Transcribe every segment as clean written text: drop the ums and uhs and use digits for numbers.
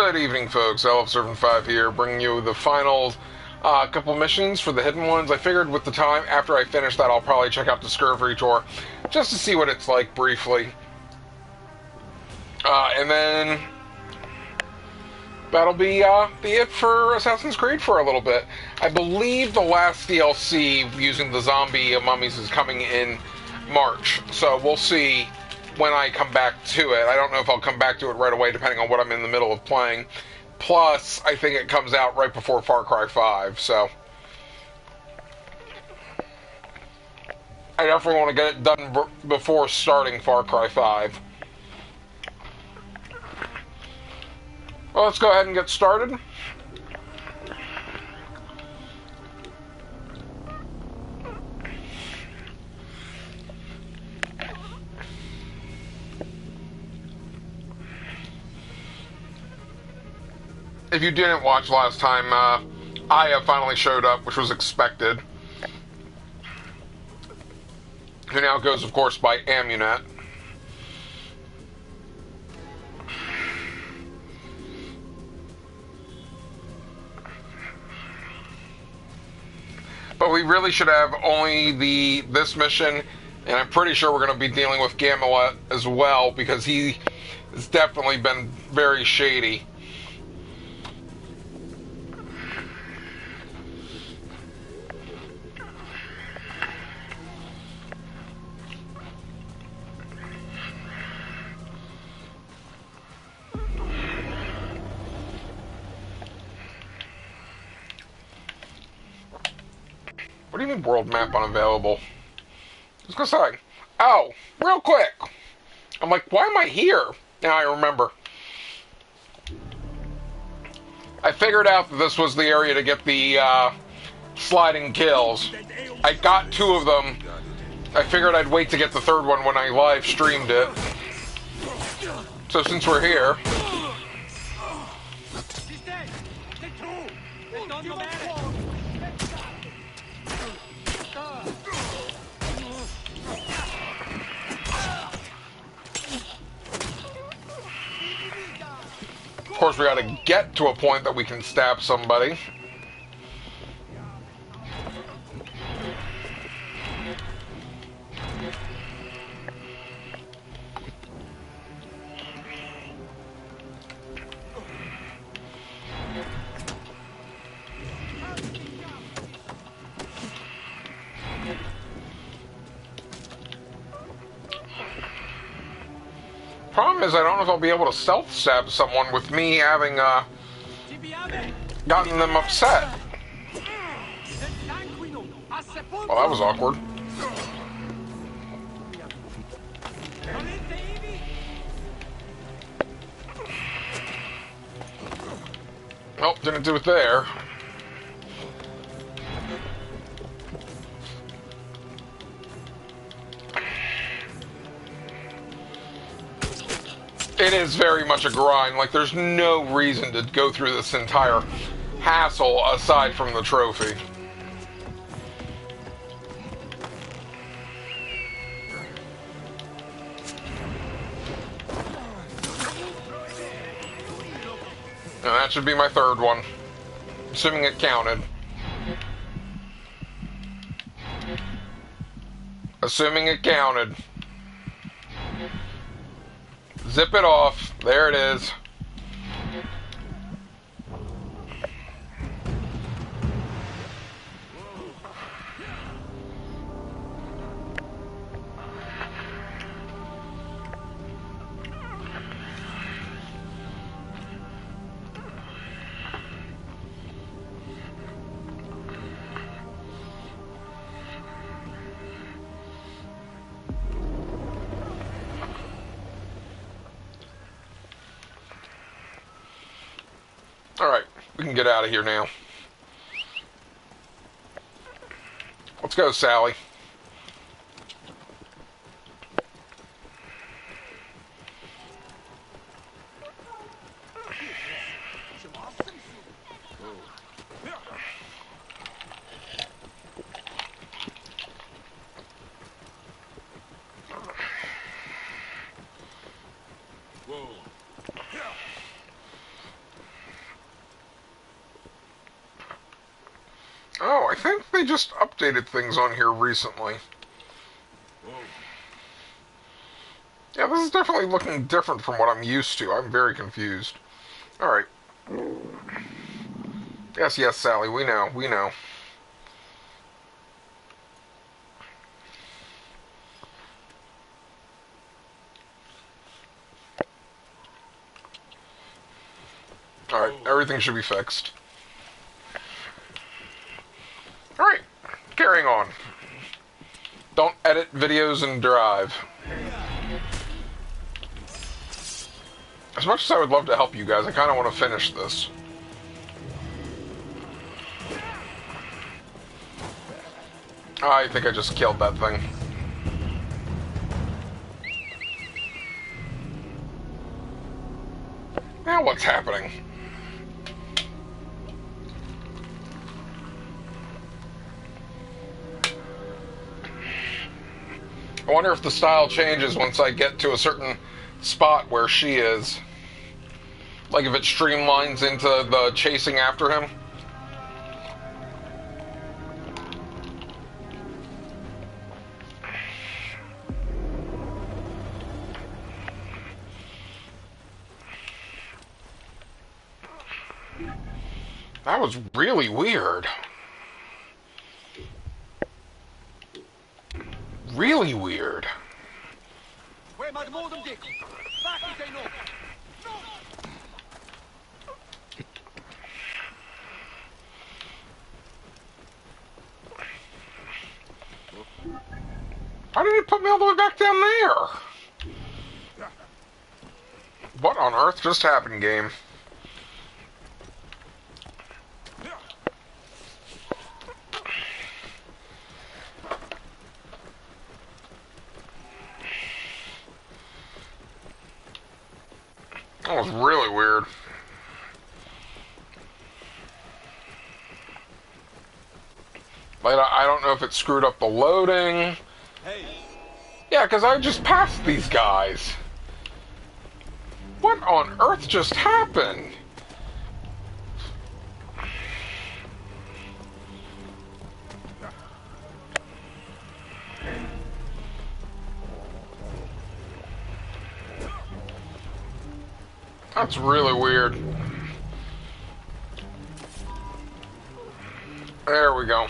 Good evening, folks. Elf5 here, bringing you the final couple missions for the hidden ones. I figured with the time, after I finish that, I'll probably check out Discovery Tour, just to see what it's like briefly. And then that'll be it for Assassin's Creed for a little bit. I believe the last DLC using the zombie mummies is coming in March, so we'll see when I come back to it. I don't know if I'll come back to it right away, depending on what I'm in the middle of playing. Plus, I think it comes out right before Far Cry 5, so I definitely want to get it done before starting Far Cry 5. Well, let's go ahead and get started. If you didn't watch last time, Aya finally showed up, which was expected. Who now goes, of course, by Amunet. But we really should have only this mission, and I'm pretty sure we're going to be dealing with Gamelet as well, because he has definitely been very shady. What do you mean world map unavailable? I was gonna say, oh, real quick. I'm like, why am I here? Now I remember. I figured out that this was the area to get the sliding kills. I got 2 of them. I figured I'd wait to get the 3rd one when I live streamed it. So since we're here... Of course, we gotta get to a point that we can stab somebody. Problem is, I don't know if I'll be able to self-stab someone with me having gotten them upset. Well, that was awkward. Nope, didn't do it there. It is very much a grind. Like, there's no reason to go through this entire hassle aside from the trophy. And that should be my 3rd one, assuming it counted. Assuming it counted. Zip it off. There it is. Alright, we can get out of here now. Let's go, Sally. think they just updated things on here recently. Yeah, this is definitely looking different from what I'm used to. I'm very confused. Alright. Yes, yes, Sally, we know, we know. Alright, everything should be fixed. Alright, carrying on. Don't edit videos in Drive. As much as I would love to help you guys, I kind of want to finish this. I think I just killed that thing. Now what's happening? I wonder if the style changes once I get to a certain spot where she is. Like if it streamlines into the chasing after him. That was really weird. Really weird. Why did it put me all the way back down there? What on earth just happened, game? That was really weird. Like, I don't know if it screwed up the loading. Yeah, because I just passed these guys. What on earth just happened? That's really weird. There we go.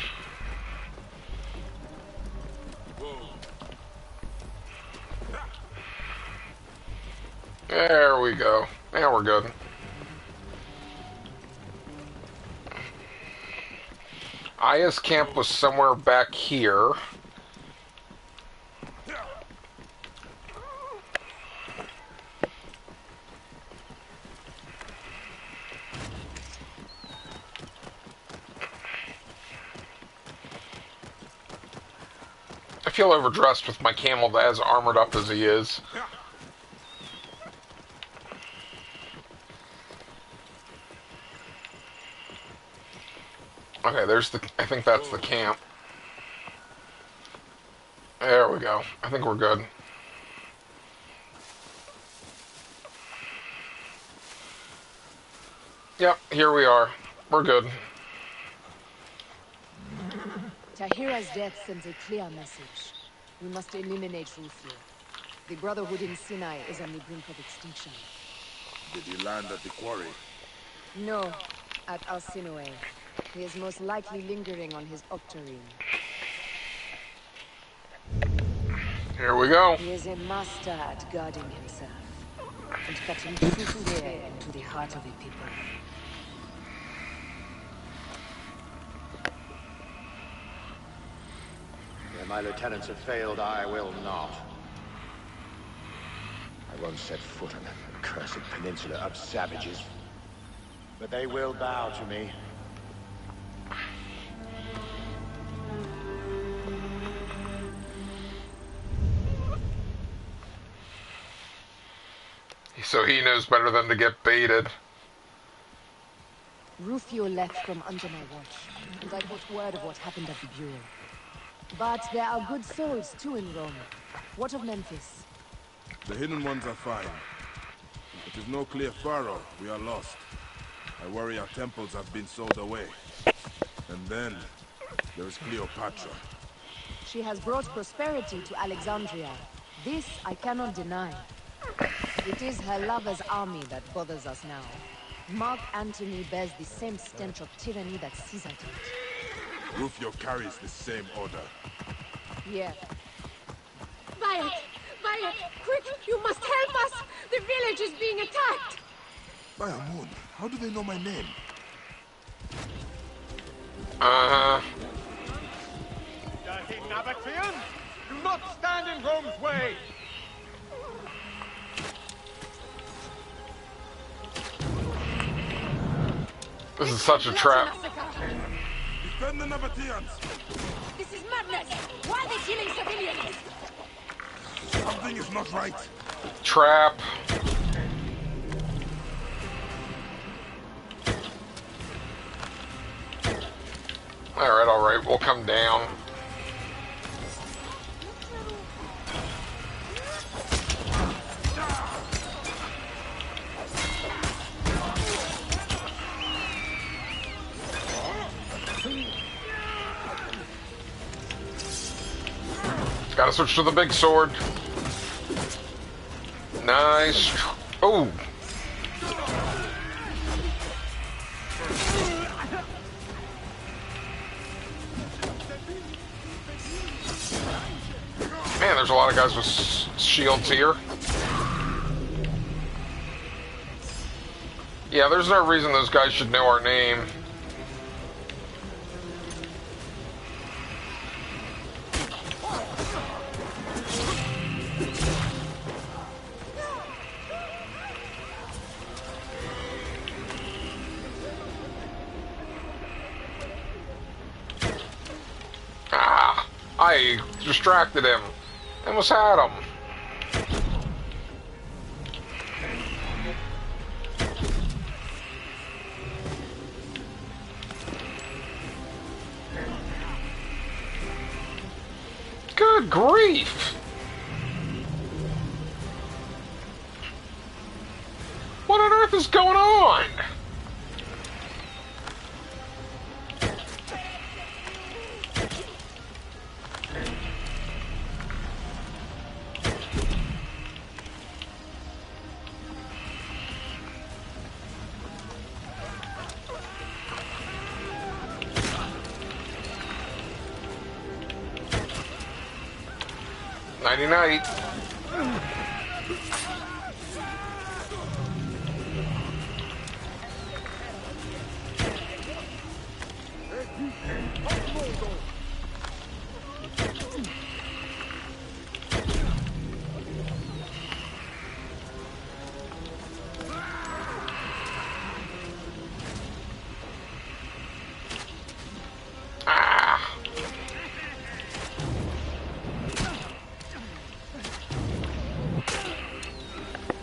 There we go. Now we're good. Aya's camp was somewhere back here. I feel overdressed with my camel as armored up as he is. Okay, there's the... I think that's the camp. There we go. I think we're good. Yep, here we are. We're good. Tahira's death sends a clear message. We must eliminate Rufio. The Brotherhood in Sinai is on the brink of extinction. Did he land at the quarry? No, at Sinai. He is most likely lingering on his octarine. Here we go. He is a master at guarding himself and cutting true fear into the heart of a people. Where my lieutenants have failed, I will not. I won't set foot on that accursed peninsula of savages. But they will bow to me. So he knows better than to get baited. Rufio left from under my watch, and I got word of what happened at the Bureau. But there are good souls too in Rome. What of Memphis? The hidden ones are fine. If there's no clear pharaoh, we are lost. I worry our temples have been sold away. And then, There is Cleopatra. She has brought prosperity to Alexandria. This I cannot deny. It is her lover's army that bothers us now. Mark Antony bears the same stench of tyranny that Caesar did. Rufio carries the same order. Yeah. Bayek! Bayek! Quick! You must help us! The village is being attacked! By Amun, how do they know my name? Dirty Nabateans! Do not stand in Rome's way! This is such a trap. Defend the Nabateans! This is madness! Why are they killing civilians? Something is not right. Trap. Alright, we'll come down. Gotta switch to the big sword. Nice. Oh. Man, there's a lot of guys with shields here. Yeah, there's no reason those guys should know our name. I distracted him. Almost had him. Good grief! What on earth is going on? Nighty-night.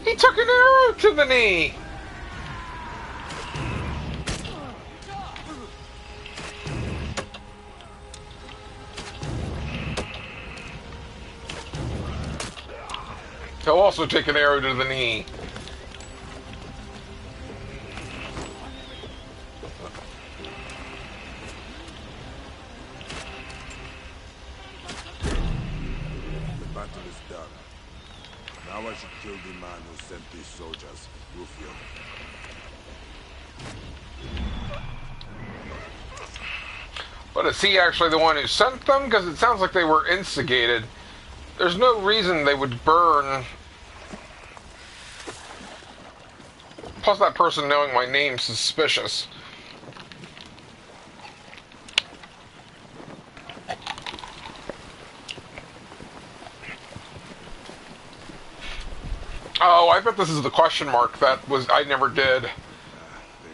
He took an arrow to the knee! He'll also take an arrow to the knee. The battle is done. Now I should kill the man who sent these soldiers, Rufio. But is he actually the one who sent them? Because it sounds like they were instigated. There's no reason they would burn. Plus that person knowing my name's suspicious. Oh, I bet this is the question mark that was I never did. They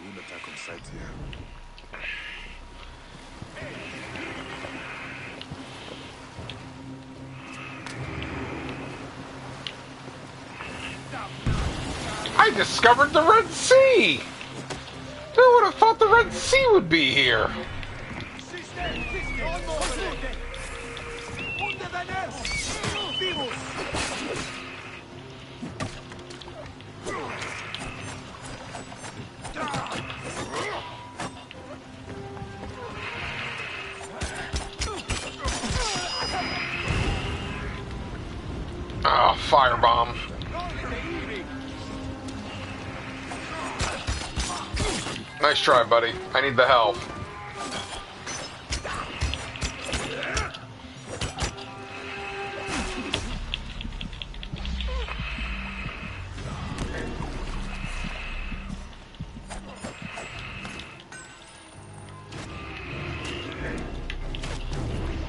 won't attack on sight here. I discovered the Red Sea! Who would have thought the Red Sea would be here? Ah, firebomb. Nice try, buddy. I need the health.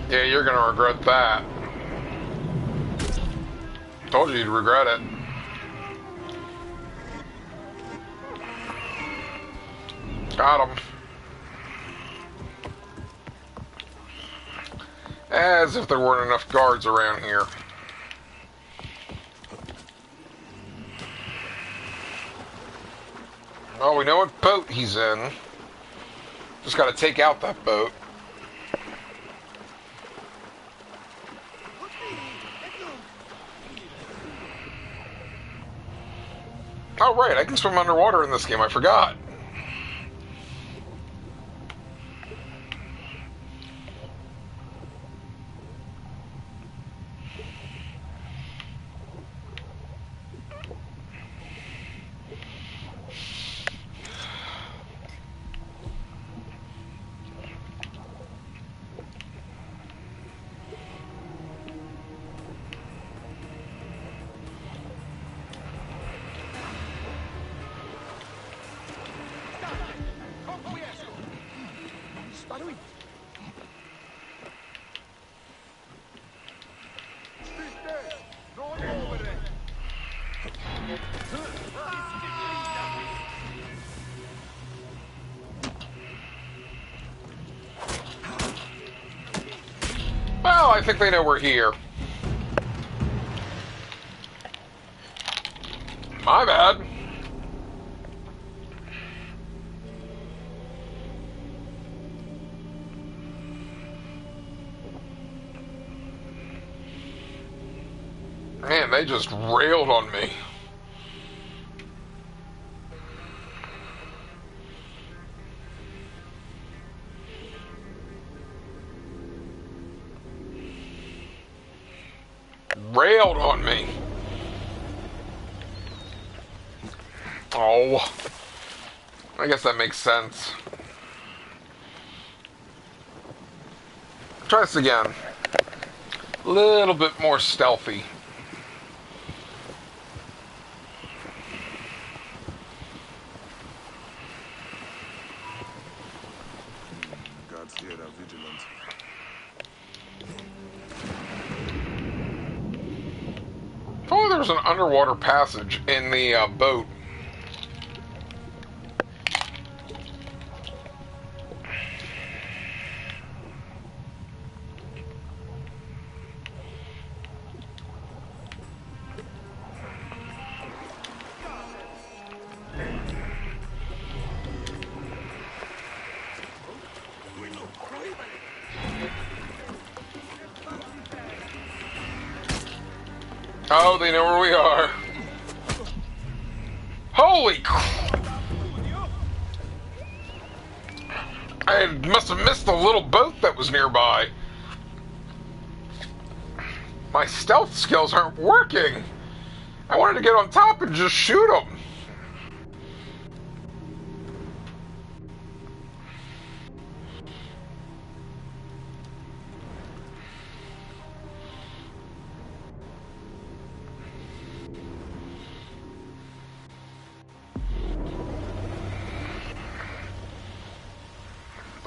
Yeah, you're gonna regret that. Told you you'd regret it. Got him. As if there weren't enough guards around here. Well, we know what boat he's in. Just gotta take out that boat. Oh, right, I can swim underwater in this game, I forgot. Well, I think they know we're here. My bad. Man, they just railed on me. Railed on me. Oh. I guess that makes sense. Try this again. A little bit more stealthy. Guards here are vigilant. Oh, there's an underwater passage in the boat. Oh, they know where we are. Holy crap! I must have missed the little boat that was nearby. My stealth skills aren't working. I wanted to get on top and just shoot them.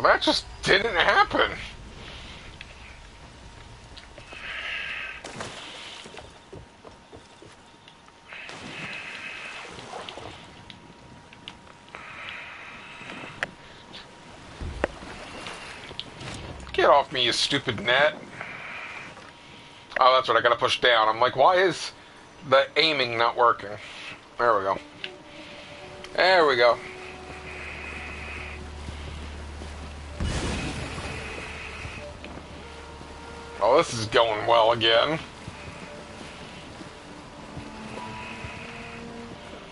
That just didn't happen. Get off me, you stupid net. Oh, that's right, I gotta push down. I'm like, why is the aiming not working? There we go. There we go. Oh, this is going well again.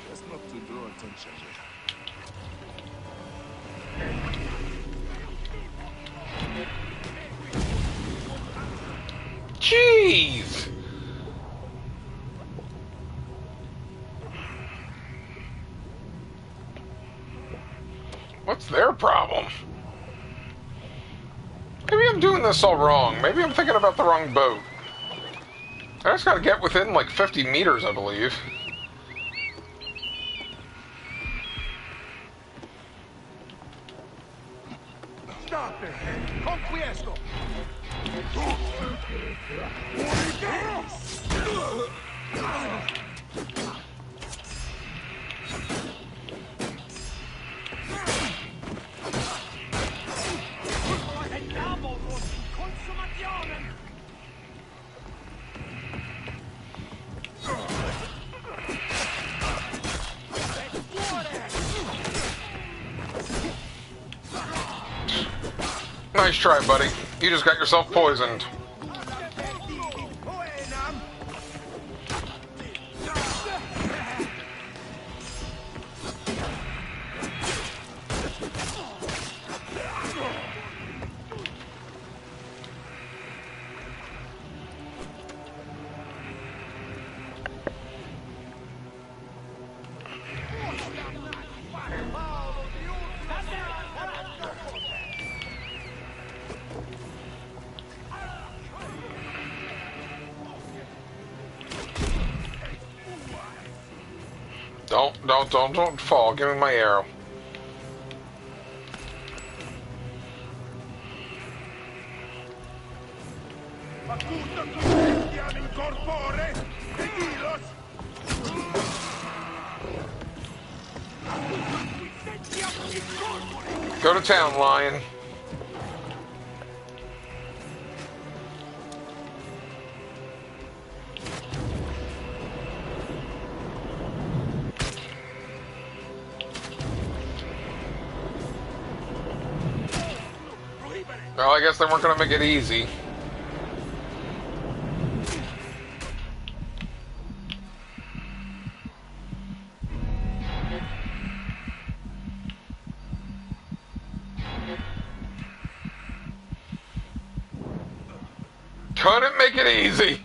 That's not to draw attention. Jeez! What's their problem? Maybe I'm doing this all wrong. Maybe I'm thinking about the wrong boat. I just gotta get within like 50 meters, I believe. Stop it! Conquiesto! Nice try, buddy. You just got yourself poisoned. Don't fall. Give me my arrow. Go to town, Lion. Well, I guess they weren't going to make it easy. Couldn't make it easy.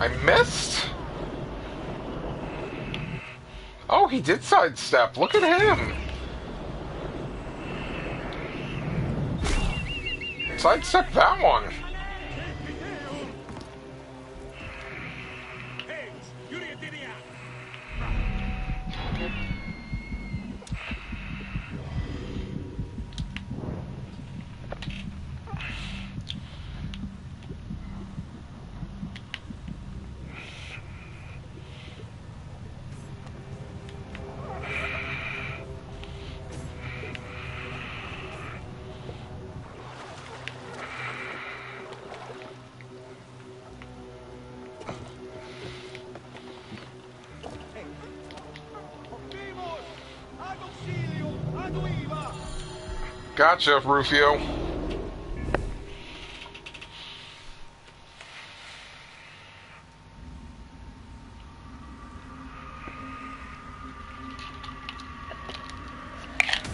I missed? Oh, he did sidestep. Look at him. Sidestep that one. Gotcha, Rufio.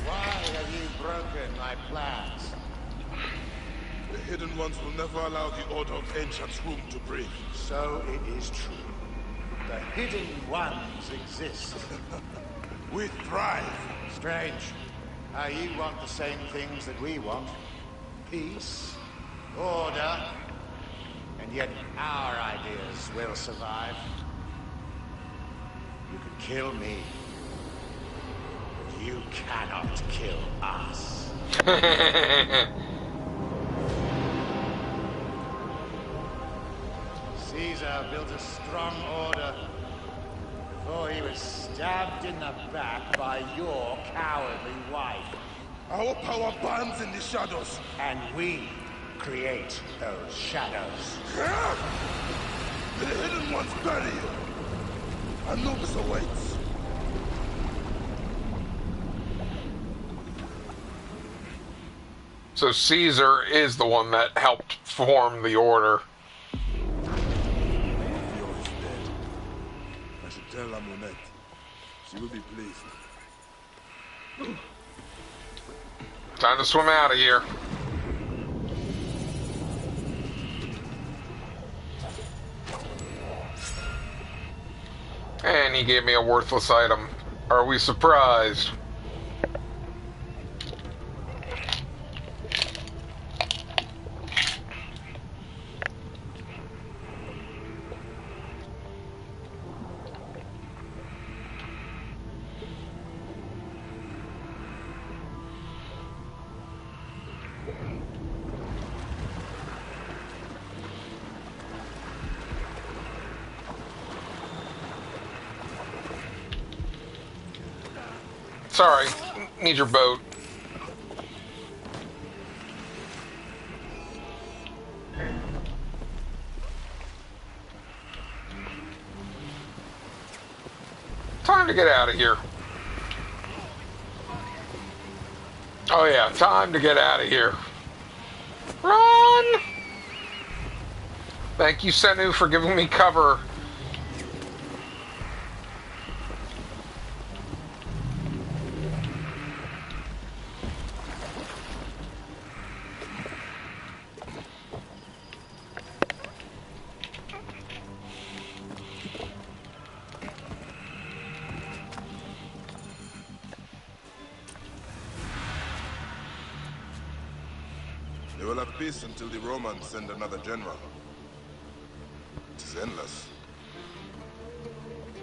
Why have you broken my plans? The Hidden Ones will never allow the Order of Ancients room to breathe. So it is true. The Hidden Ones exist. We thrive. Strange. You want the same things that we want. Peace, order, and yet our ideas will survive. You can kill me, but you cannot kill us. Caesar built a strong order before he was stabbed in the back by your cowardly wife. Our power burns in the shadows. And we create those shadows. The Hidden Ones bury you. Anubis awaits. So Caesar is the one that helped form the order. Theo is dead. I should tell Amunet. She will be pleased. Time to swim out of here. And he gave me a worthless item. Are we surprised? Sorry, need your boat. Time to get out of here. Oh yeah, time to get out of here. Run! Thank you, Senu, for giving me cover. They will have peace until the Romans send another general. It is endless.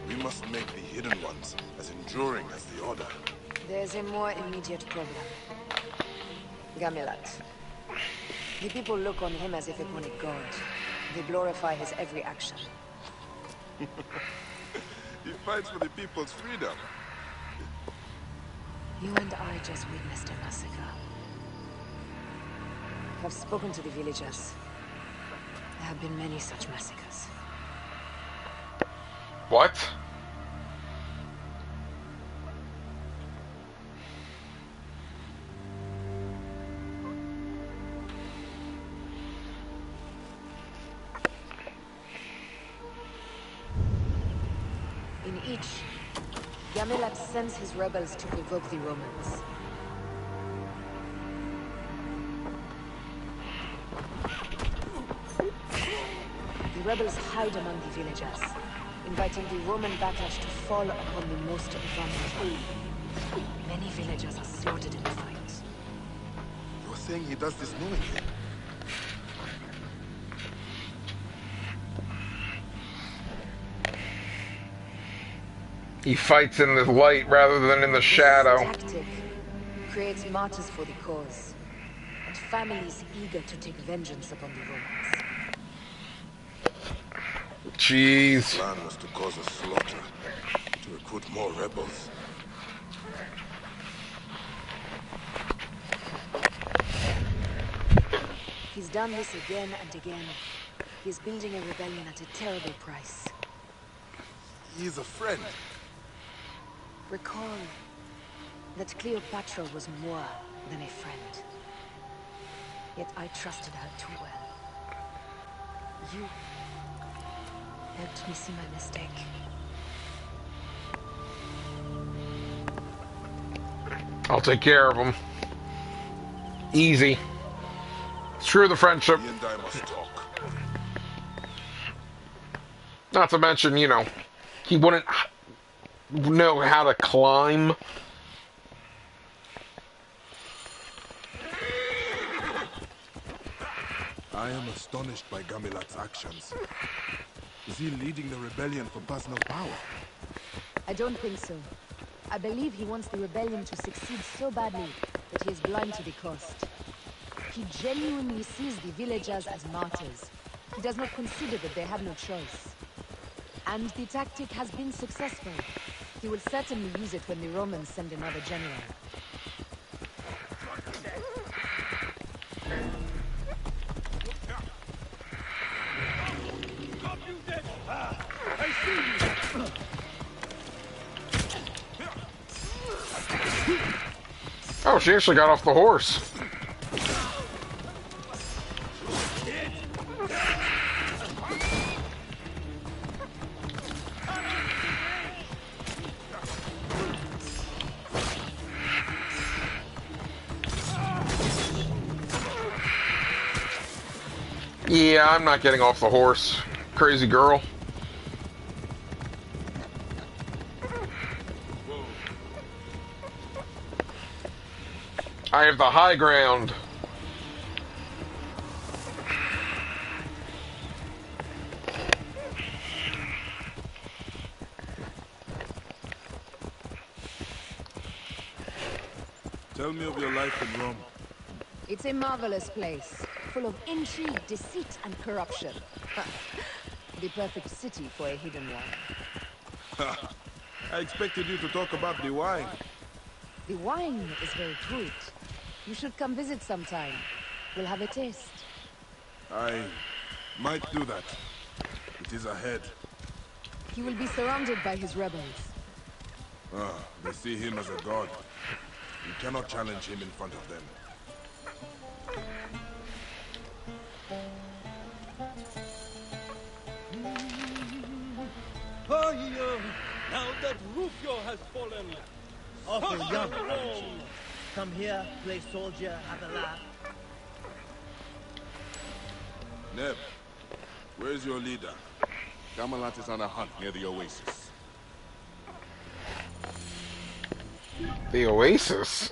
We must make the hidden ones as enduring as the Order. There's a more immediate problem. Gamilat. The people look on him as if upon a god. They glorify his every action. He fights for the people's freedom. You and I just witnessed a massacre. I've spoken to the villagers. There have been many such massacres. What? In each, Gamilat sends his rebels to provoke the Romans. The rebels hide among the villagers, inviting the Roman backlash to fall upon the most vulnerable. Many villagers are slaughtered in the fight. You're saying he does this knowingly? He fights in the light rather than in the shadow. This tactic creates martyrs for the cause, and families eager to take vengeance upon the Romans. Jeez. The plan was to cause a slaughter, to recruit more rebels. He's done this again and again. He's building a rebellion at a terrible price. He is a friend. Recall that Cleopatra was more than a friend. Yet I trusted her too well. You helped me see my mistake. I'll take care of him. Easy. Screw the friendship. He and I must talk. Not to mention, you know, he wouldn't know how to climb. I am astonished by Gamilat's actions. Is he leading the rebellion for personal power? I don't think so. I believe he wants the rebellion to succeed so badly that he is blind to the cost. He genuinely sees the villagers as martyrs. He does not consider that they have no choice. And the tactic has been successful. He will certainly use it when the Romans send another general. Oh, she actually got off the horse. Yeah, I'm not getting off the horse. Crazy girl. I have the high ground. Tell me of your life in Rome. It's a marvelous place, full of intrigue, deceit, and corruption. The perfect city for a hidden one. I expected you to talk about the wine. The wine is very good. You should come visit sometime. We'll have a taste. I might do that. It is ahead. He will be surrounded by his rebels. Ah, they see him as a god. You cannot challenge him in front of them. Oh, now that Rufio has fallen, Awful young, aren't you? Come here, play soldier, have a laugh. Neb, where's your leader? Gamelat is on a hunt near the oasis. The oasis?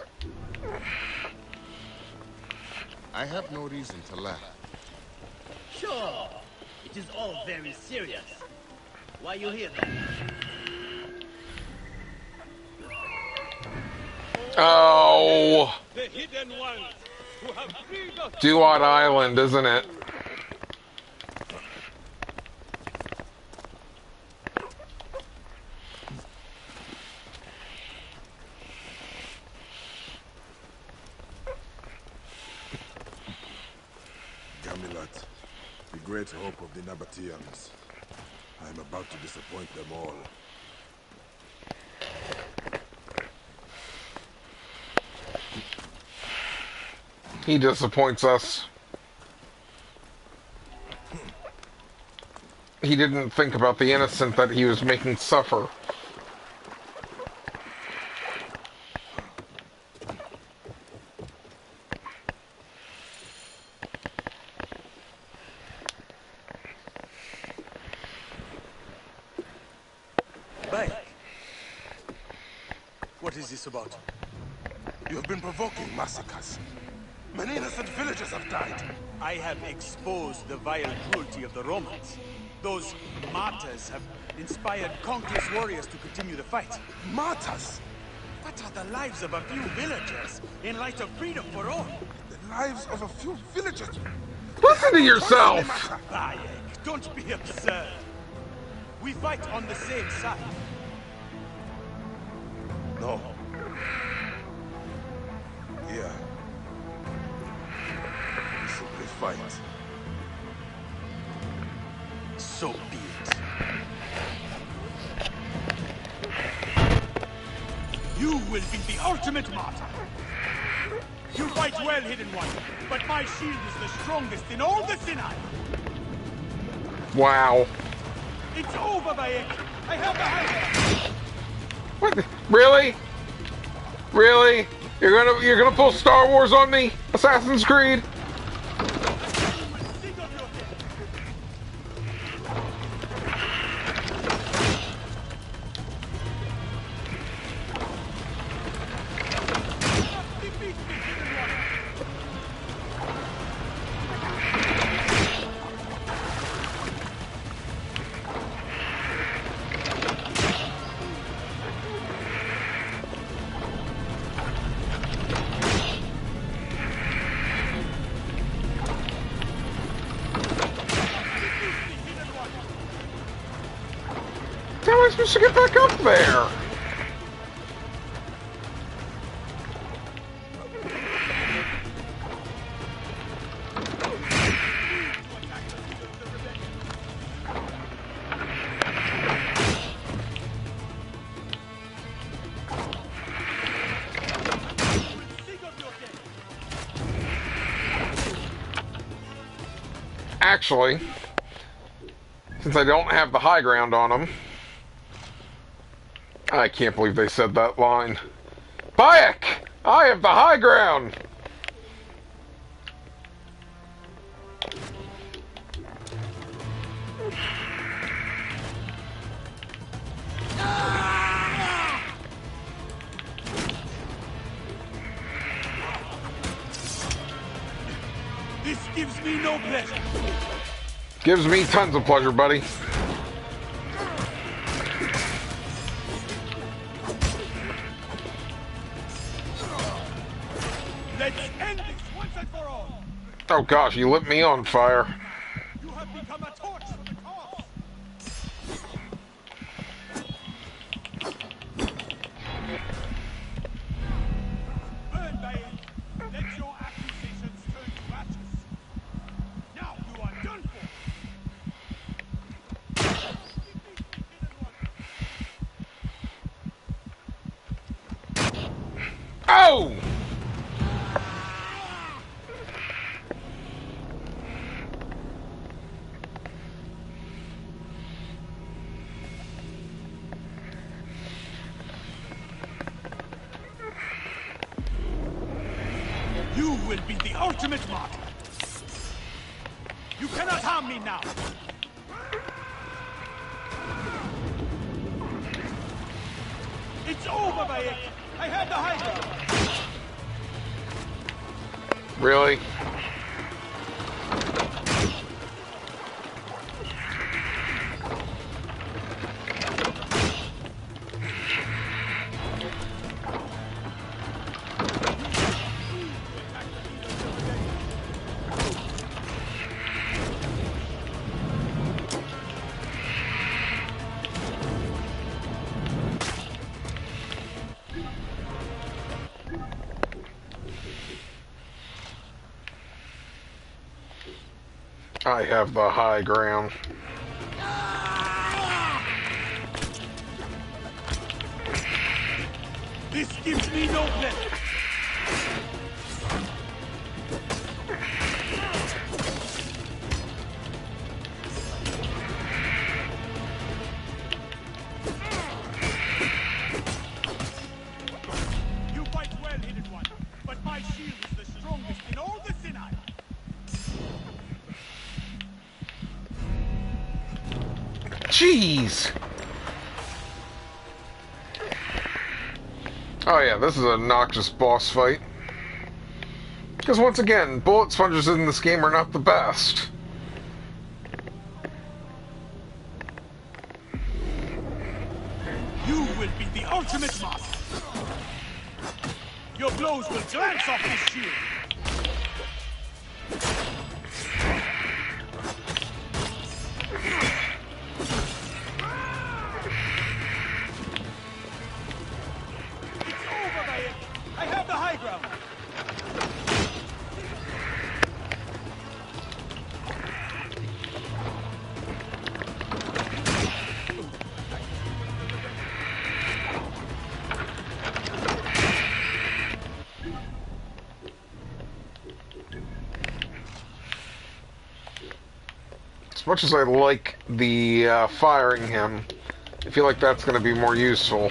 I have no reason to laugh. Sure, it is all very serious. Why you here then? Oh, the hidden ones who have freed us. Duat Island, isn't it? Gamelat, the great hope of the Nabateans. I am about to disappoint them all. He disappoints us. He didn't think about the innocent that he was making suffer. Bayek, what is this about? You have been provoking massacres. Many innocent villagers have died. I have exposed the vile cruelty of the Romans. Those martyrs have inspired countless warriors to continue the fight. Martyrs! What are the lives of a few villagers in light of freedom for all? The lives of a few villagers. Listen to yourself! Bayek, don't be absurd. We fight on the same side. No. Here. We simply fight. So be it. You will be the ultimate martyr. You fight well, Hidden One, but my shield is the strongest in all the Sinai. Wow. It's over, Bayek. I have the high. What? Really? Really? You're gonna pull Star Wars on me? Assassin's Creed? How am I supposed to get back up there? Actually, since I don't have the high ground on them, I can't believe they said that line. Bayek! I have the high ground! gives me no pleasure. Gives me tons of pleasure, buddy. Let's end this once and for all. Oh gosh, you lit me on fire. You have become a torch for the cause. Burn, Bayek. Let your accusations turn to ashes. Now you are done for. Oh! You will be the ultimate martyr. You cannot harm me now. It's over, Bayek. I had the high ground. Really? I have the high ground. This gives me no pleasure. You fight well, Hidden One, but my shield is the strongest in all the Sinai. Jeez! Oh yeah, this is a noxious boss fight. Because once again, bullet sponges in this game are not the best. You will be the ultimate master. Your blows will glance off this shield. It's over, Bayek. I have the high ground. As much as I like the firing him, I feel like that's going to be more useful.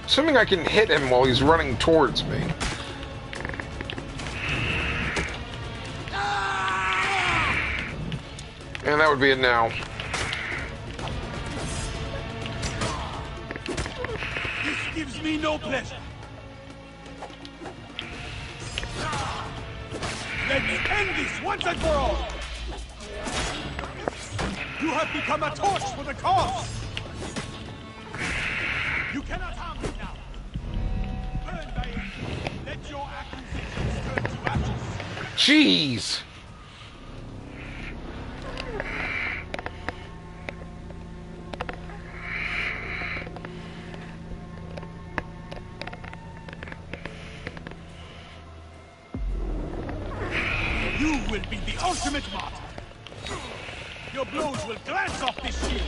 Assuming I can hit him while he's running towards me. And that would be it now. This gives me no pleasure. Let me end this once and for all. You have become a torch for the cause. You cannot harm me now. Burn, Bayek. Let your accusations turn to ashes. Jeez! You will be the ultimate martyr. Your blows will glance off this shield.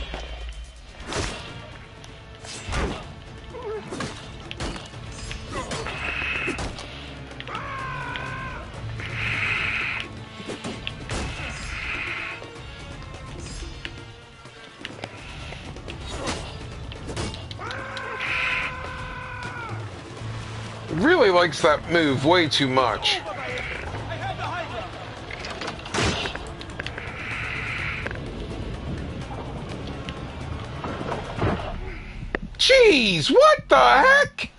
Really likes that move way too much. I have the high ground. Jeez, what the heck?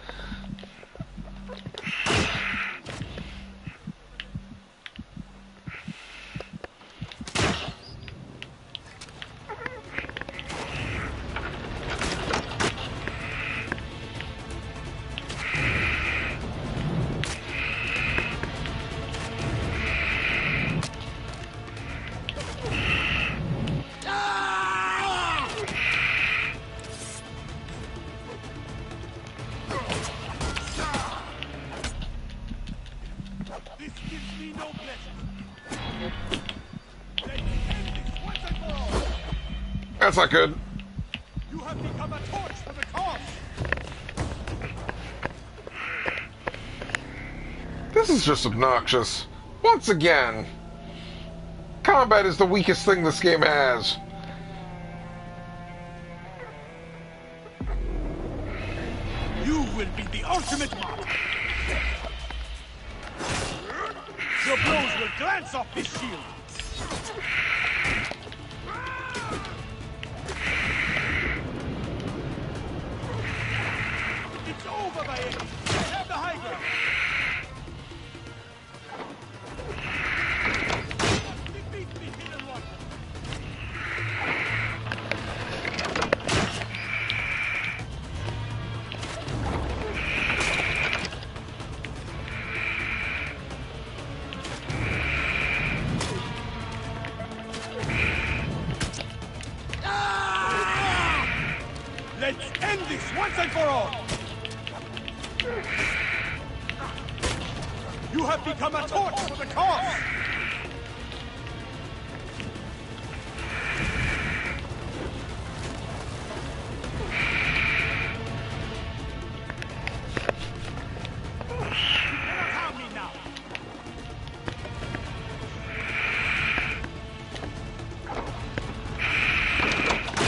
This gives me no pleasure. Let's end this once and for all. That's not good. You have become a torch for the cause. This is just obnoxious. Once again, combat is the weakest thing this game has. You will be the ultimate martyr. Your blows will glance off this shield. It's over, Bayek. I have the high ground. Defeat the hidden one. Let's end this once and for all! You have become a torch for the cause! You cannot harm me now!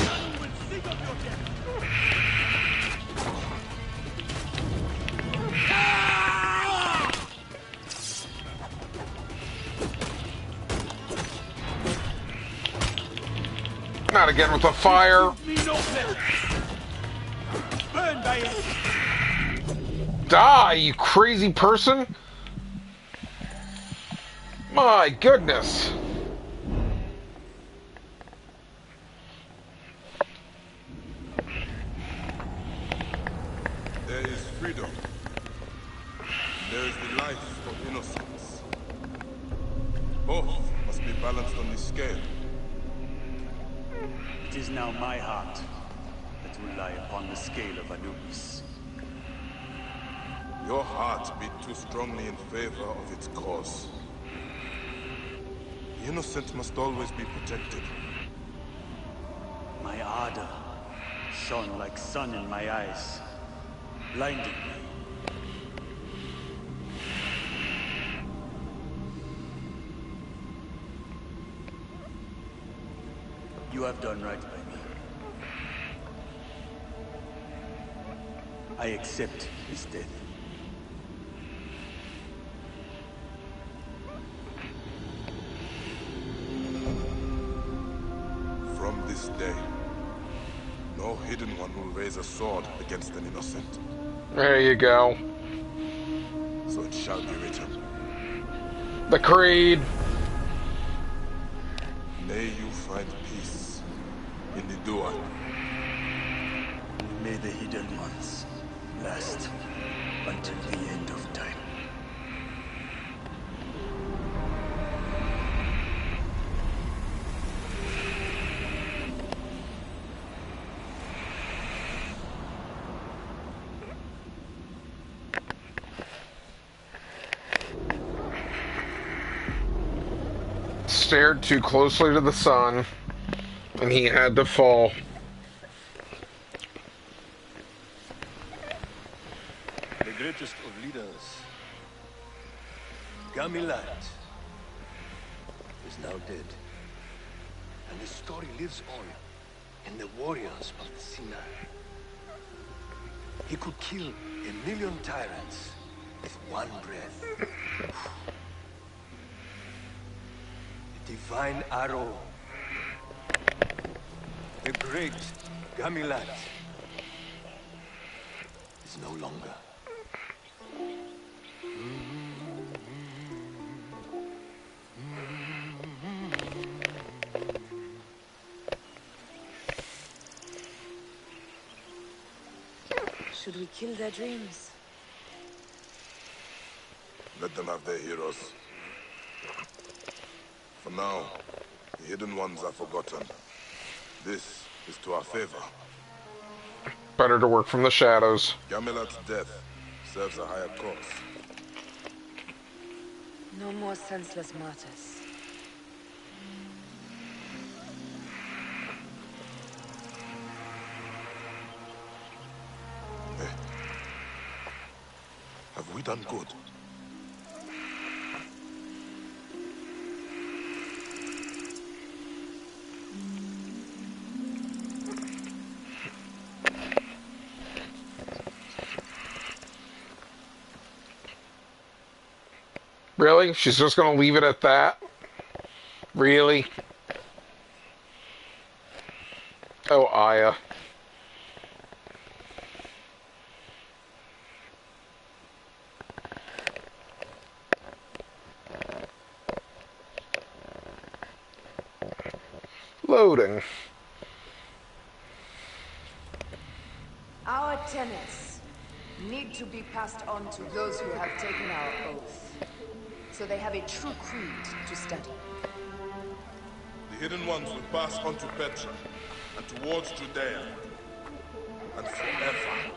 None will sing of your death! Not again with the fire. Me no pleasure. Burn, Bayek! Die, you crazy person! My goodness! There is freedom. There is the life of innocence. Both must be balanced on the scale. It is now my heart that will lie upon the scale of Anubis. Your heart beat too strongly in favor of its cause. The innocent must always be protected. My ardor shone like sun in my eyes, blinding me. You have done right by me. I accept his death. From this day, no hidden one will raise a sword against an innocent. There you go. So it shall be written. The creed. May you find peace in the Duan. May the hidden ones last until the end of time. Stared too closely to the sun, and he had to fall. The greatest of leaders, Gamilat, is now dead. And his story lives on in the warriors of the Sinai. He could kill 1,000,000 tyrants with one breath. The divine arrow. The great Gamilat is no longer. Should we kill their dreams? Let them have their heroes. For now, the hidden ones are forgotten. This is to our favor. Better to work from the shadows. Gamelat's death serves a higher cause. No more senseless martyrs. Have we done good? Really? She's just gonna leave it at that? Really? Oh, Aya. Loading. Our tenets need to be passed on to those who have taken our oath, so they have a true creed to study. The hidden ones will pass on to Petra, and towards Judea, and forever.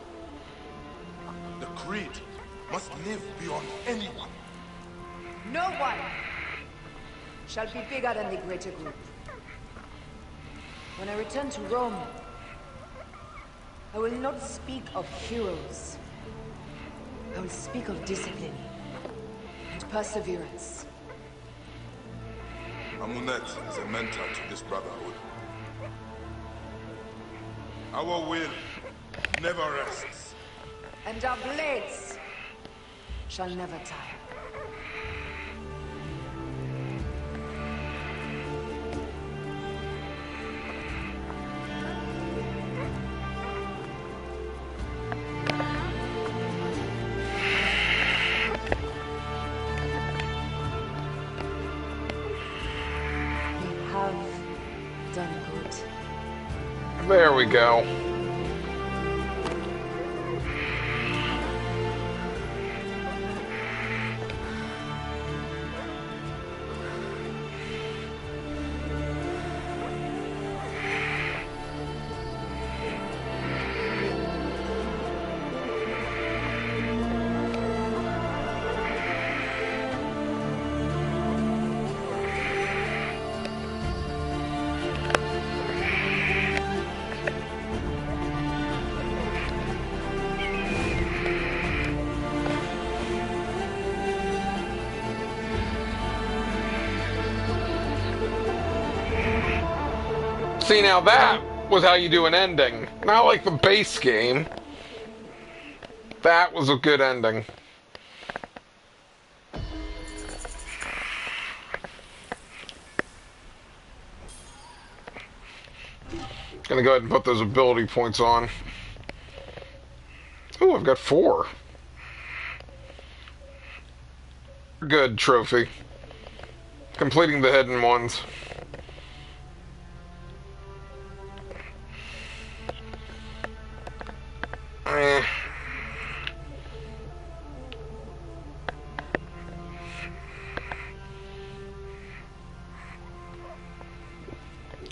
The creed must live beyond anyone. No one shall be bigger than the greater group. When I return to Rome, I will not speak of heroes. I will speak of discipline and perseverance. Amunet is a mentor to this brotherhood. Our will never rests. And our blades shall never tire. There we go. See, now that was how you do an ending. Not like the base game. That was a good ending. Gonna go ahead and put those ability points on. Ooh, I've got 4. Good trophy. Completing the hidden ones.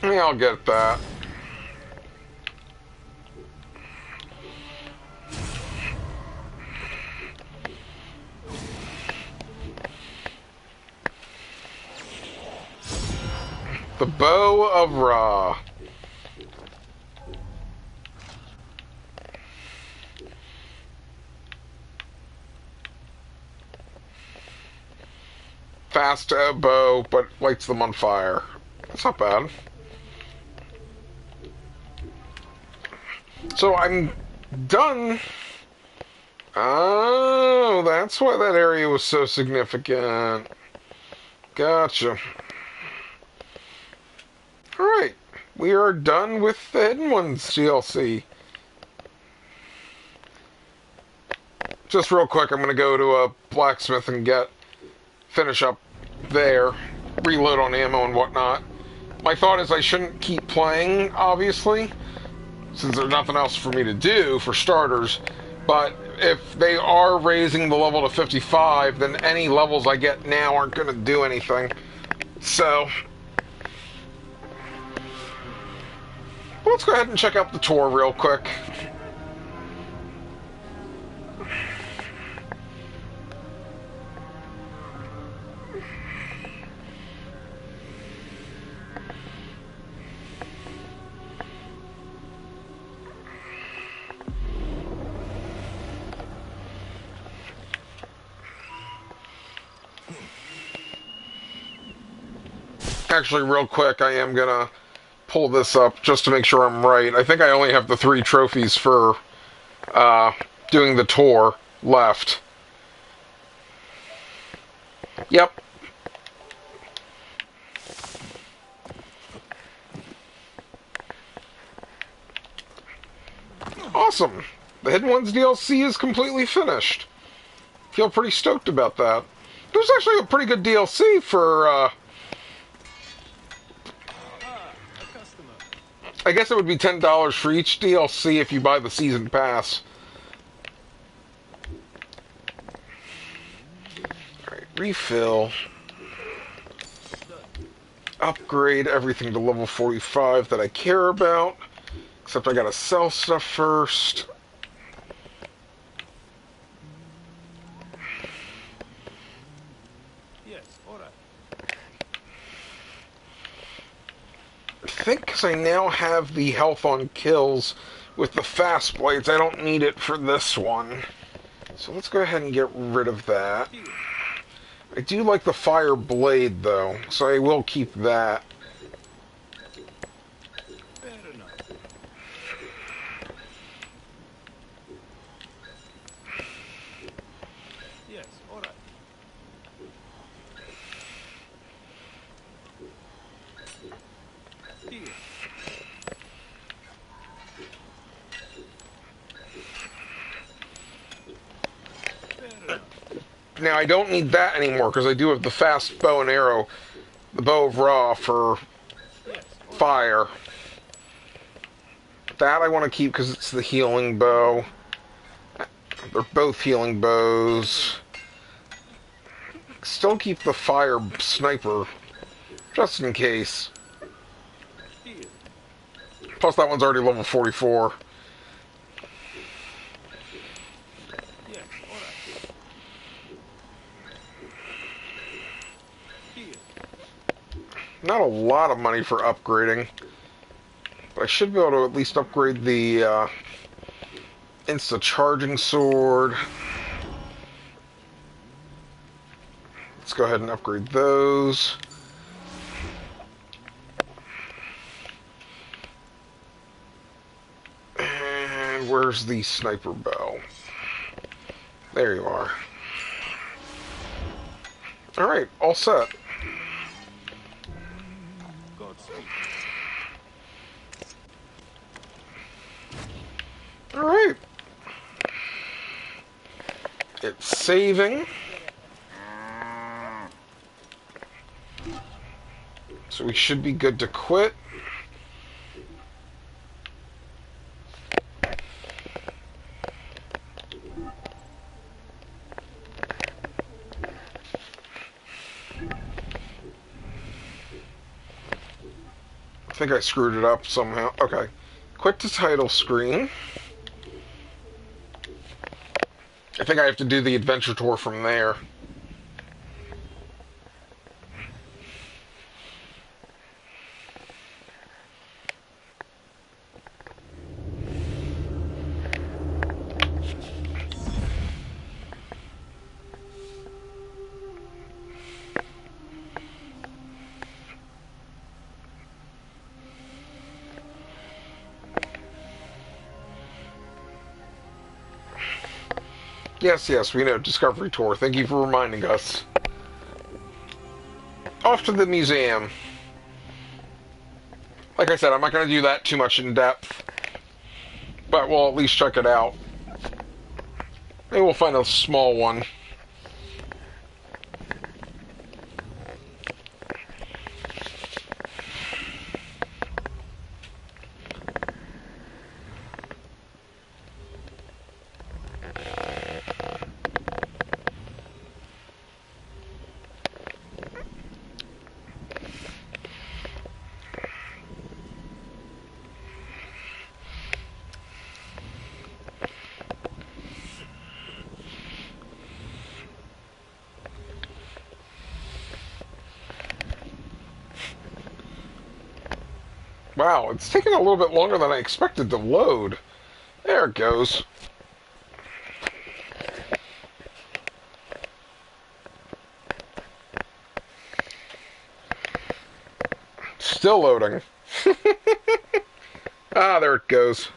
Yeah, I'll get that. The Bow of Ra. Fast bow, but lights them on fire. That's not bad. So I'm done. Oh, that's why that area was so significant. Gotcha. Alright, we are done with the Hidden Ones DLC. just real quick, I'm going to go to a blacksmith and finish up there, reload on ammo and whatnot. My thought is I shouldn't keep playing, obviously, since there's nothing else for me to do, for starters. But if they are raising the level to 55, then any levels I get now aren't going to do anything. So, let's go ahead and check out the tour real quick. Actually, real quick, I am going to pull this up just to make sure I'm right. I think I only have the 3 trophies for doing the tour left. Yep. Awesome. The Hidden Ones DLC is completely finished. Feel pretty stoked about that. There's actually a pretty good DLC for I guess it would be $10 for each DLC if you buy the season pass. Alright, refill. Upgrade everything to level 45 that I care about. Except I gotta sell stuff first. Yes, alright. I think because I now have the health on kills with the fast blades, I don't need it for this one. So let's go ahead and get rid of that. I do like the fire blade though, so I will keep that. Fair enough. Yes, alright. Here. Now, I don't need that anymore because I do have the fast bow and arrow, the bow of Ra for fire. That I want to keep because it's the healing bow. They're both healing bows. Still keep the fire sniper, just in case. Plus that one's already level 44. Not a lot of money for upgrading, but I should be able to at least upgrade the insta-charging sword. Let's go ahead and upgrade those. And where's the sniper bow? There you are. Alright, all set. Alright. It's saving. So we should be good to quit. I think I screwed it up somehow. Okay. Quit to title screen. I think I have to do the adventure tour from there. Yes, we know. Discovery Tour. Thank you for reminding us. Off to the museum. Like I said, I'm not going to do that too much in depth, but we'll at least check it out. Maybe we'll find a small one. Wow, it's taking a little bit longer than I expected to load. There it goes. Still loading. Ah, there it goes.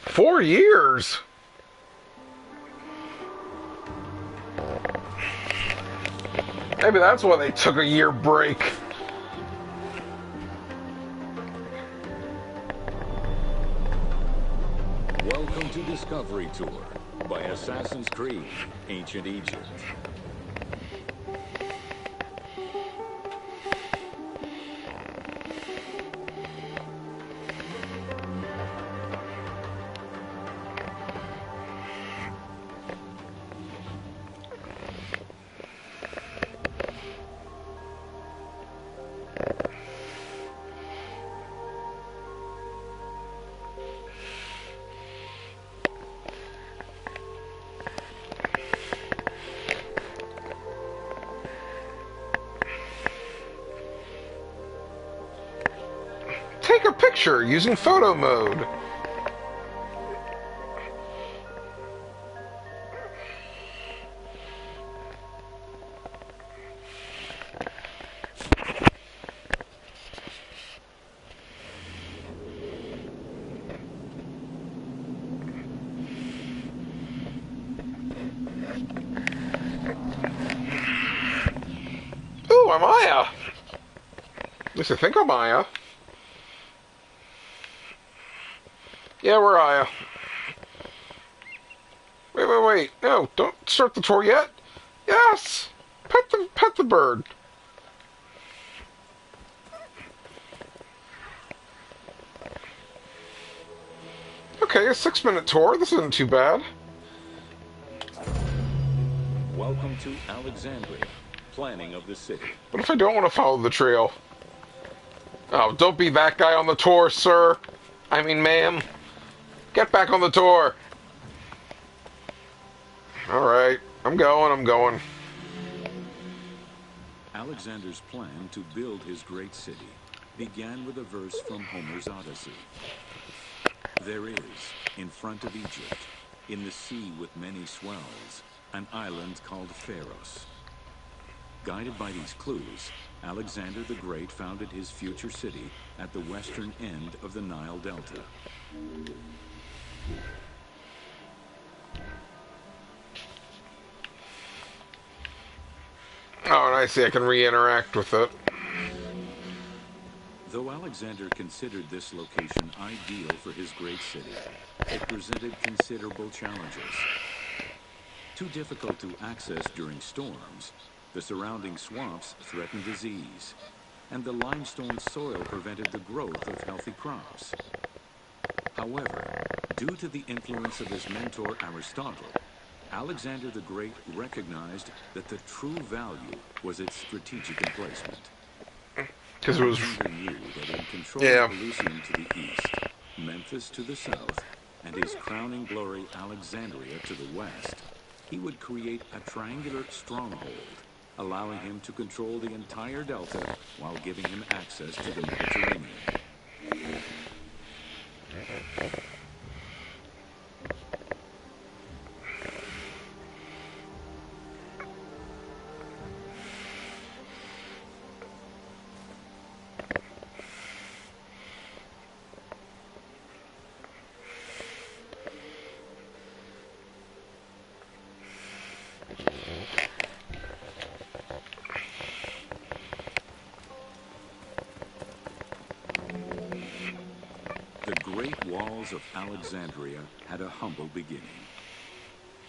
4 years! Maybe that's why they took a year break. Welcome to Discovery Tour by Assassin's Creed, Ancient Egypt. Take a picture using photo mode. Ooh, I'm Aya. At least I think I'm Aya. Yeah, we're Aya. Wait. No, don't start the tour yet. Yes! Pet the bird. Okay, a 6-minute tour. This isn't too bad. Welcome to Alexandria, planning of the city. What if I don't want to follow the trail? Oh, don't be that guy on the tour, sir. I mean, ma'am. Get back on the tour. Alright, I'm going. Alexander's plan to build his great city began with a verse from Homer's Odyssey. There is, in front of Egypt, in the sea with many swells, an island called Pharos. Guided by these clues, Alexander the Great founded his future city at the western end of the Nile Delta. Oh, and I see I can re-interact with it. Though Alexander considered this location ideal for his great city, it presented considerable challenges. Too difficult to access during storms, the surrounding swamps threatened disease, and the limestone soil prevented the growth of healthy crops. However, due to the influence of his mentor Aristotle, Alexander the Great recognized that the true value was its strategic emplacement. Because it was... Alexander knew that in controlling Pelusium to the east, Memphis to the south, and his crowning glory Alexandria to the west, he would create a triangular stronghold, allowing him to control the entire delta while giving him access to the Mediterranean. The great walls of Alexandria had a humble beginning.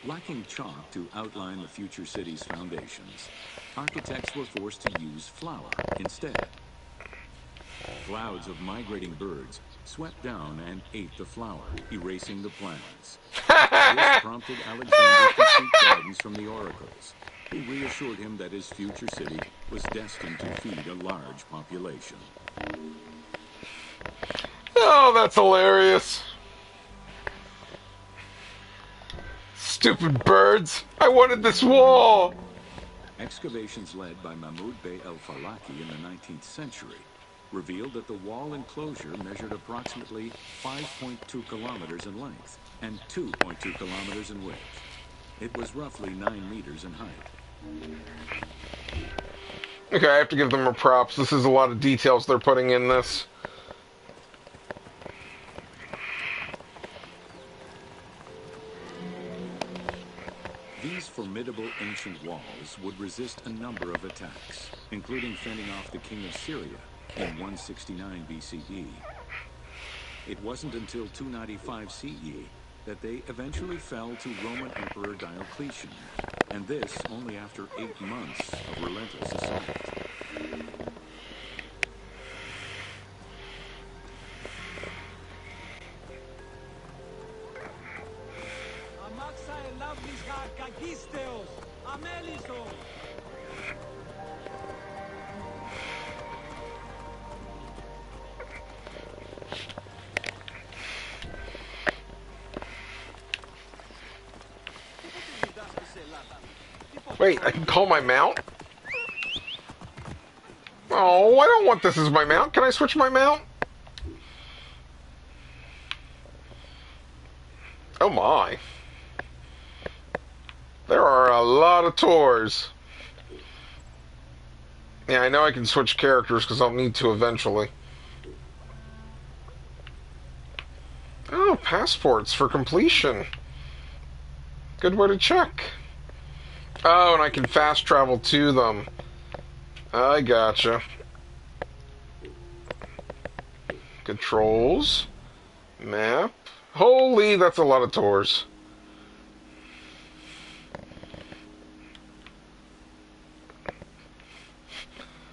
Lacking chalk to outline the future city's foundations, architects were forced to use flour instead. Clouds of migrating birds swept down and ate the flour, erasing the plans. This prompted Alexander to seek guidance from the oracles, who reassured him that his future city was destined to feed a large population. Oh, that's hilarious. Stupid birds. I wanted this wall. Excavations led by Mahmud Bey el-Falaki in the 19th century revealed that the wall enclosure measured approximately 5.2 kilometers in length and 2.2 kilometers in width. It was roughly 9 meters in height. Okay, I have to give them a props. This is a lot of details they're putting in this. These formidable ancient walls would resist a number of attacks, including fending off the king of Syria in 169 BCE. It wasn't until 295 CE that they eventually fell to Roman Emperor Diocletian, and this only after 8 months of relentless assault. Wait, I can call my mount? Oh, I don't want this as my mount. Can I switch my mount? Oh my. There are a lot of tours. Yeah, I know I can switch characters because I'll need to eventually. Oh, passports for completion. Good way to check. Oh, and I can fast travel to them. I gotcha. Controls. Map. Holy, that's a lot of tours.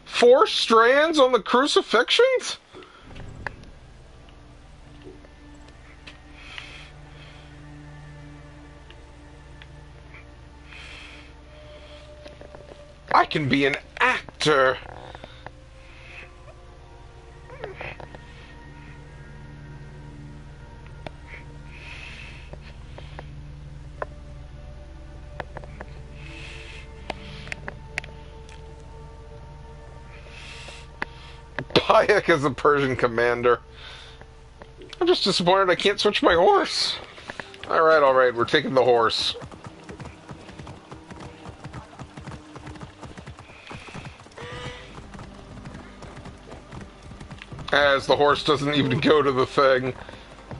Four strands on the crucifixions? I can be an actor. Bayek is a Persian commander. I'm just disappointed I can't switch my horse. Alright, we're taking the horse. As the horse doesn't even go to the thing.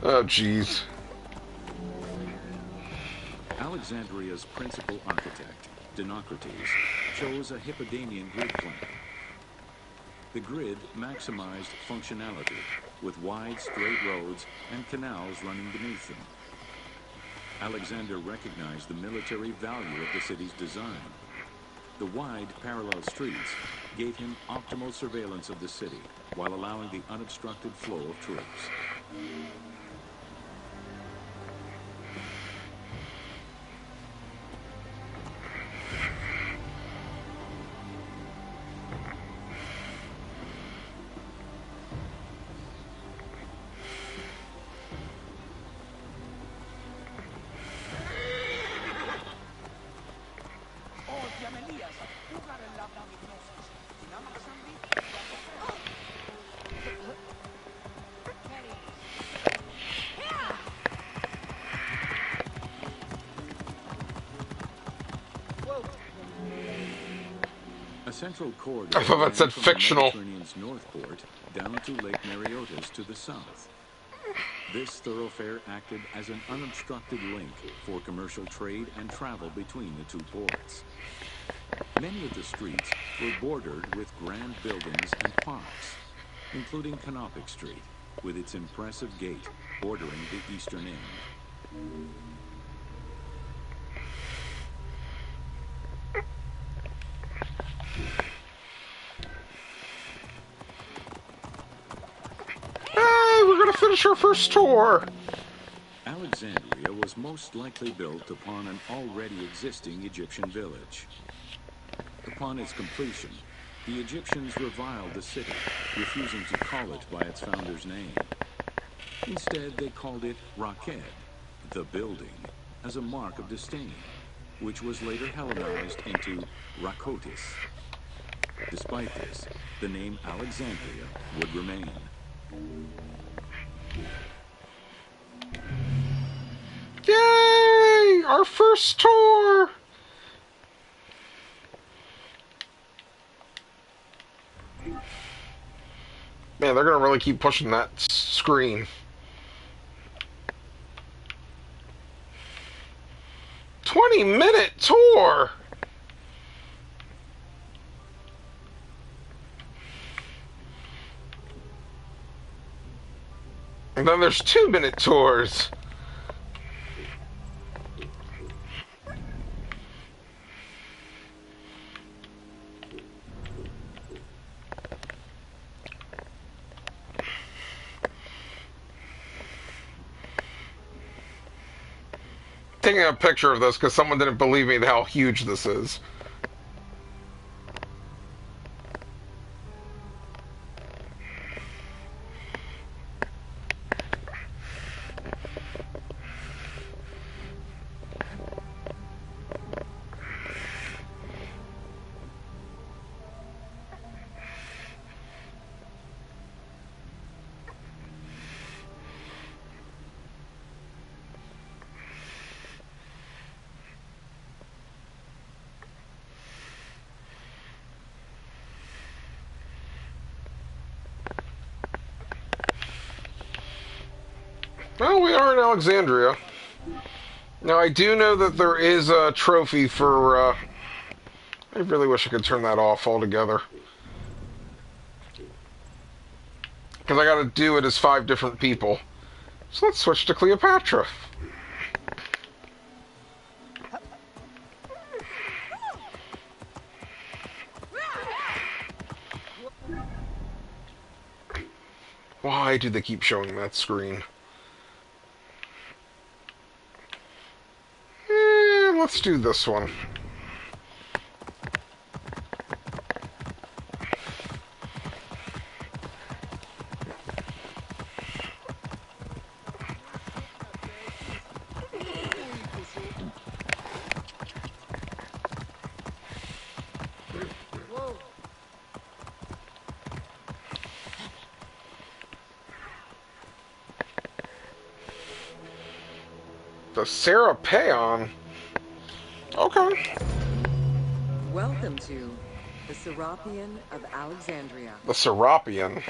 Oh, jeez. Alexandria's principal architect, Dinocrates, chose a Hippodamian grid plan. The grid maximized functionality, with wide, straight roads and canals running beneath them. Alexander recognized the military value of the city's design. The wide, parallel streets gave him optimal surveillance of the city, while allowing the unobstructed flow of troops. Central corridor I thought that said fictional. From the Mediterranean's north port down to Lake Mareotis to the south. This thoroughfare acted as an unobstructed link for commercial trade and travel between the two ports. Many of the streets were bordered with grand buildings and parks, including Canopic Street, with its impressive gate bordering the eastern end. Hey, we're gonna finish our first tour! Alexandria was most likely built upon an already existing Egyptian village. Upon its completion, the Egyptians reviled the city, refusing to call it by its founder's name. Instead, they called it Raked, the building, as a mark of disdain, which was later Hellenized into Rakotis. Despite this, the name Alexandria would remain. Yay! Our first tour! Man, they're gonna really keep pushing that screen. 20-minute tour! And then there's 2-minute tours. Taking a picture of this because someone didn't believe me how huge this is. Well, we are in Alexandria. Now, I do know that there is a trophy for, I really wish I could turn that off altogether. Because I gotta do it as 5 different people. So let's switch to Cleopatra. Why do they keep showing that screen? Let's do this one. The Serapeon. Okay. Welcome to the Serapeon of Alexandria. The Serapeon.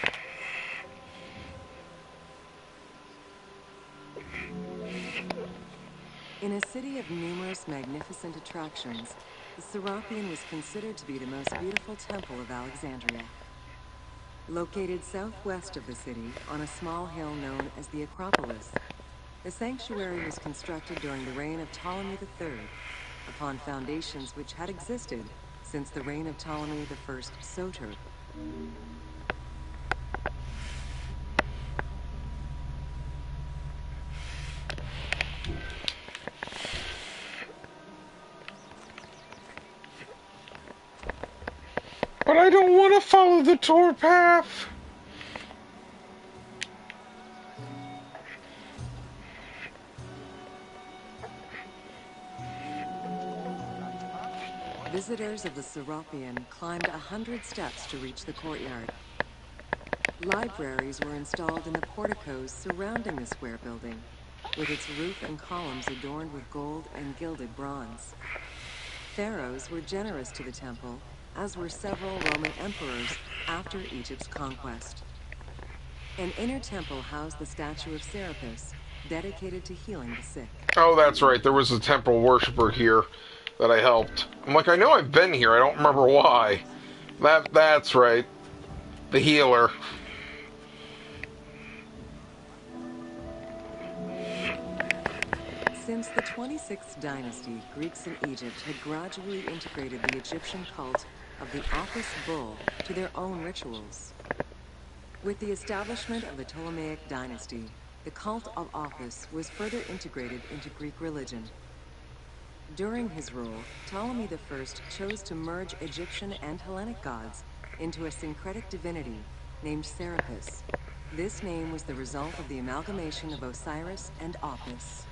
In a city of numerous magnificent attractions, the Serapeon was considered to be the most beautiful temple of Alexandria. Located southwest of the city, on a small hill known as the Acropolis, the sanctuary was constructed during the reign of Ptolemy III, upon foundations which had existed since the reign of Ptolemy I Soter. But I don't want to follow the tour path. Visitors of the Serapeon climbed 100 steps to reach the courtyard. Libraries were installed in the porticos surrounding the square building, with its roof and columns adorned with gold and gilded bronze. Pharaohs were generous to the temple, as were several Roman emperors after Egypt's conquest. An inner temple housed the statue of Serapis, dedicated to healing the sick. Oh, that's right. There was a temple worshiper here that I helped. I'm like, I know I've been here. I don't remember why. That's right. The healer. Since the 26th dynasty, Greeks in Egypt had gradually integrated the Egyptian cult of the Apis bull to their own rituals. With the establishment of the Ptolemaic dynasty, the cult of Apis was further integrated into Greek religion. During his rule, Ptolemy I chose to merge Egyptian and Hellenic gods into a syncretic divinity named Serapis. This name was the result of the amalgamation of Osiris and Apis.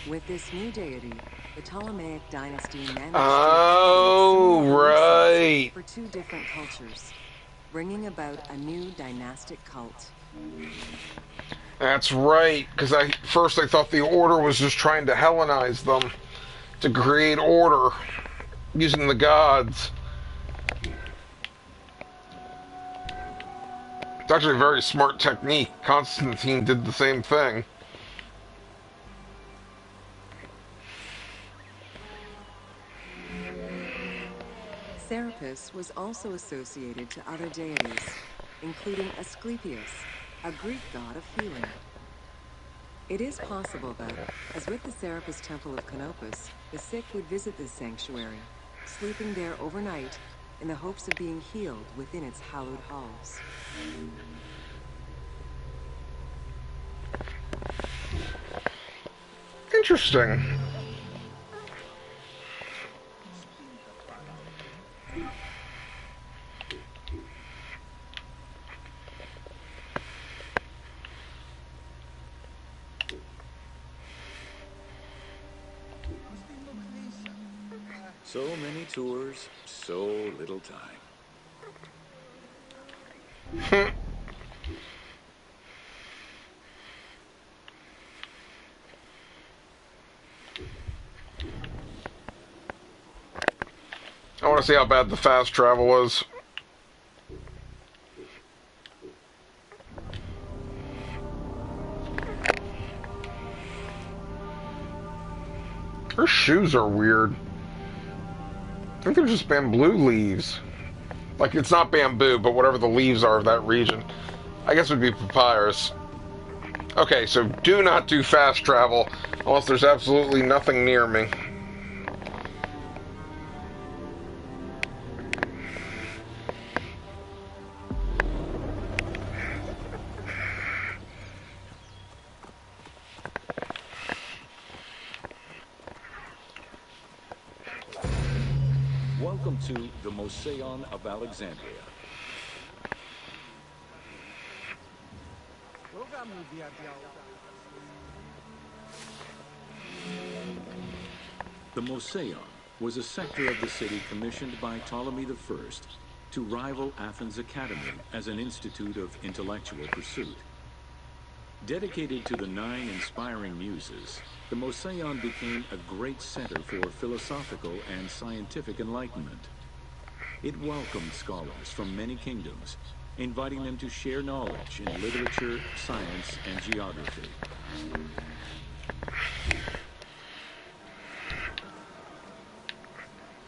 With this new deity, the Ptolemaic dynasty managed to accommodate similar belief sets for two different cultures, bringing about a new dynastic cult. That's right, because first I thought the order was just trying to Hellenize them to create order using the gods. It's actually a very smart technique. Constantine did the same thing. Serapis was also associated to other deities, including Asclepius, a Greek god of healing. It is possible that, as with the Serapis Temple of Canopus, the sick would visit this sanctuary, sleeping there overnight in the hopes of being healed within its hallowed halls. Interesting. So many tours, so little time. I want to see how bad the fast travel was. Her shoes are weird. I think they're just bamboo leaves. Like, it's not bamboo, but whatever the leaves are of that region. I guess it would be papyrus. Okay, so do not do fast travel unless there's absolutely nothing near me. Welcome to the Moseon of Alexandria. The Moseon was a sector of the city commissioned by Ptolemy I to rival Athens' Academy as an institute of intellectual pursuit. Dedicated to the 9 inspiring muses, the Moseon became a great center for philosophical and scientific enlightenment. It welcomed scholars from many kingdoms, inviting them to share knowledge in literature, science, and geography.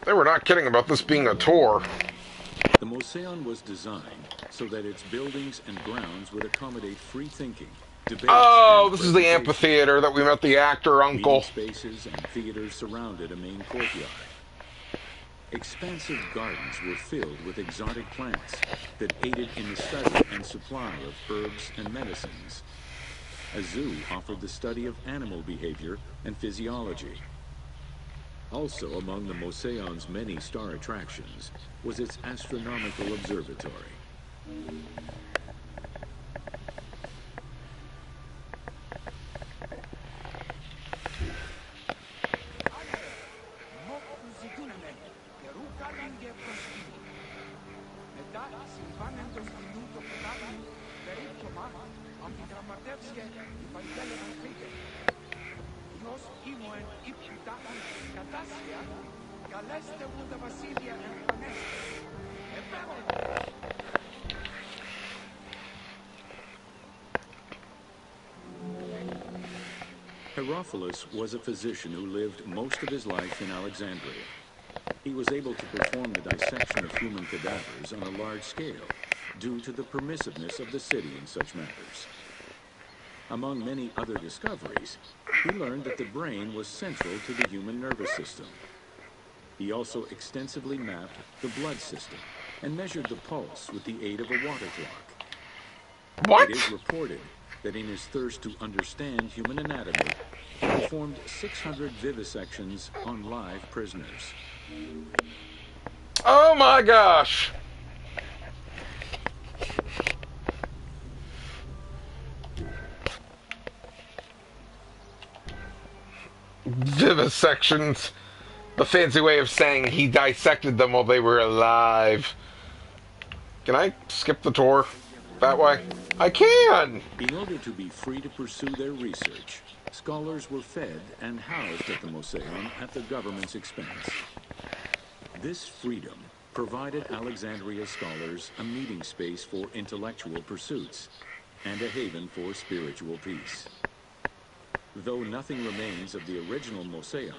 They were not kidding about this being a tour. The Moseon was designed so that its buildings and grounds would accommodate free thinking, debate. Oh, this is the amphitheater that we met the actor uncle. Meeting spaces and theaters surrounded a main courtyard. Expansive gardens were filled with exotic plants that aided in the study and supply of herbs and medicines. A zoo offered the study of animal behavior and physiology. Also among the Moseon's many star attractions was its astronomical observatory. Herophilus was a physician who lived most of his life in Alexandria. He was able to perform the dissection of human cadavers on a large scale, due to the permissiveness of the city in such matters. Among many other discoveries, he learned that the brain was central to the human nervous system. He also extensively mapped the blood system and measured the pulse with the aid of a water clock. What? It is reported that in his thirst to understand human anatomy, he performed 600 vivisections on live prisoners. Oh my gosh! Vivisections. The fancy way of saying he dissected them while they were alive. Can I skip the tour that way? I can! In order to be free to pursue their research, scholars were fed and housed at the Moseon at the government's expense. This freedom provided Alexandria scholars a meeting space for intellectual pursuits and a haven for spiritual peace. Though nothing remains of the original Moseon,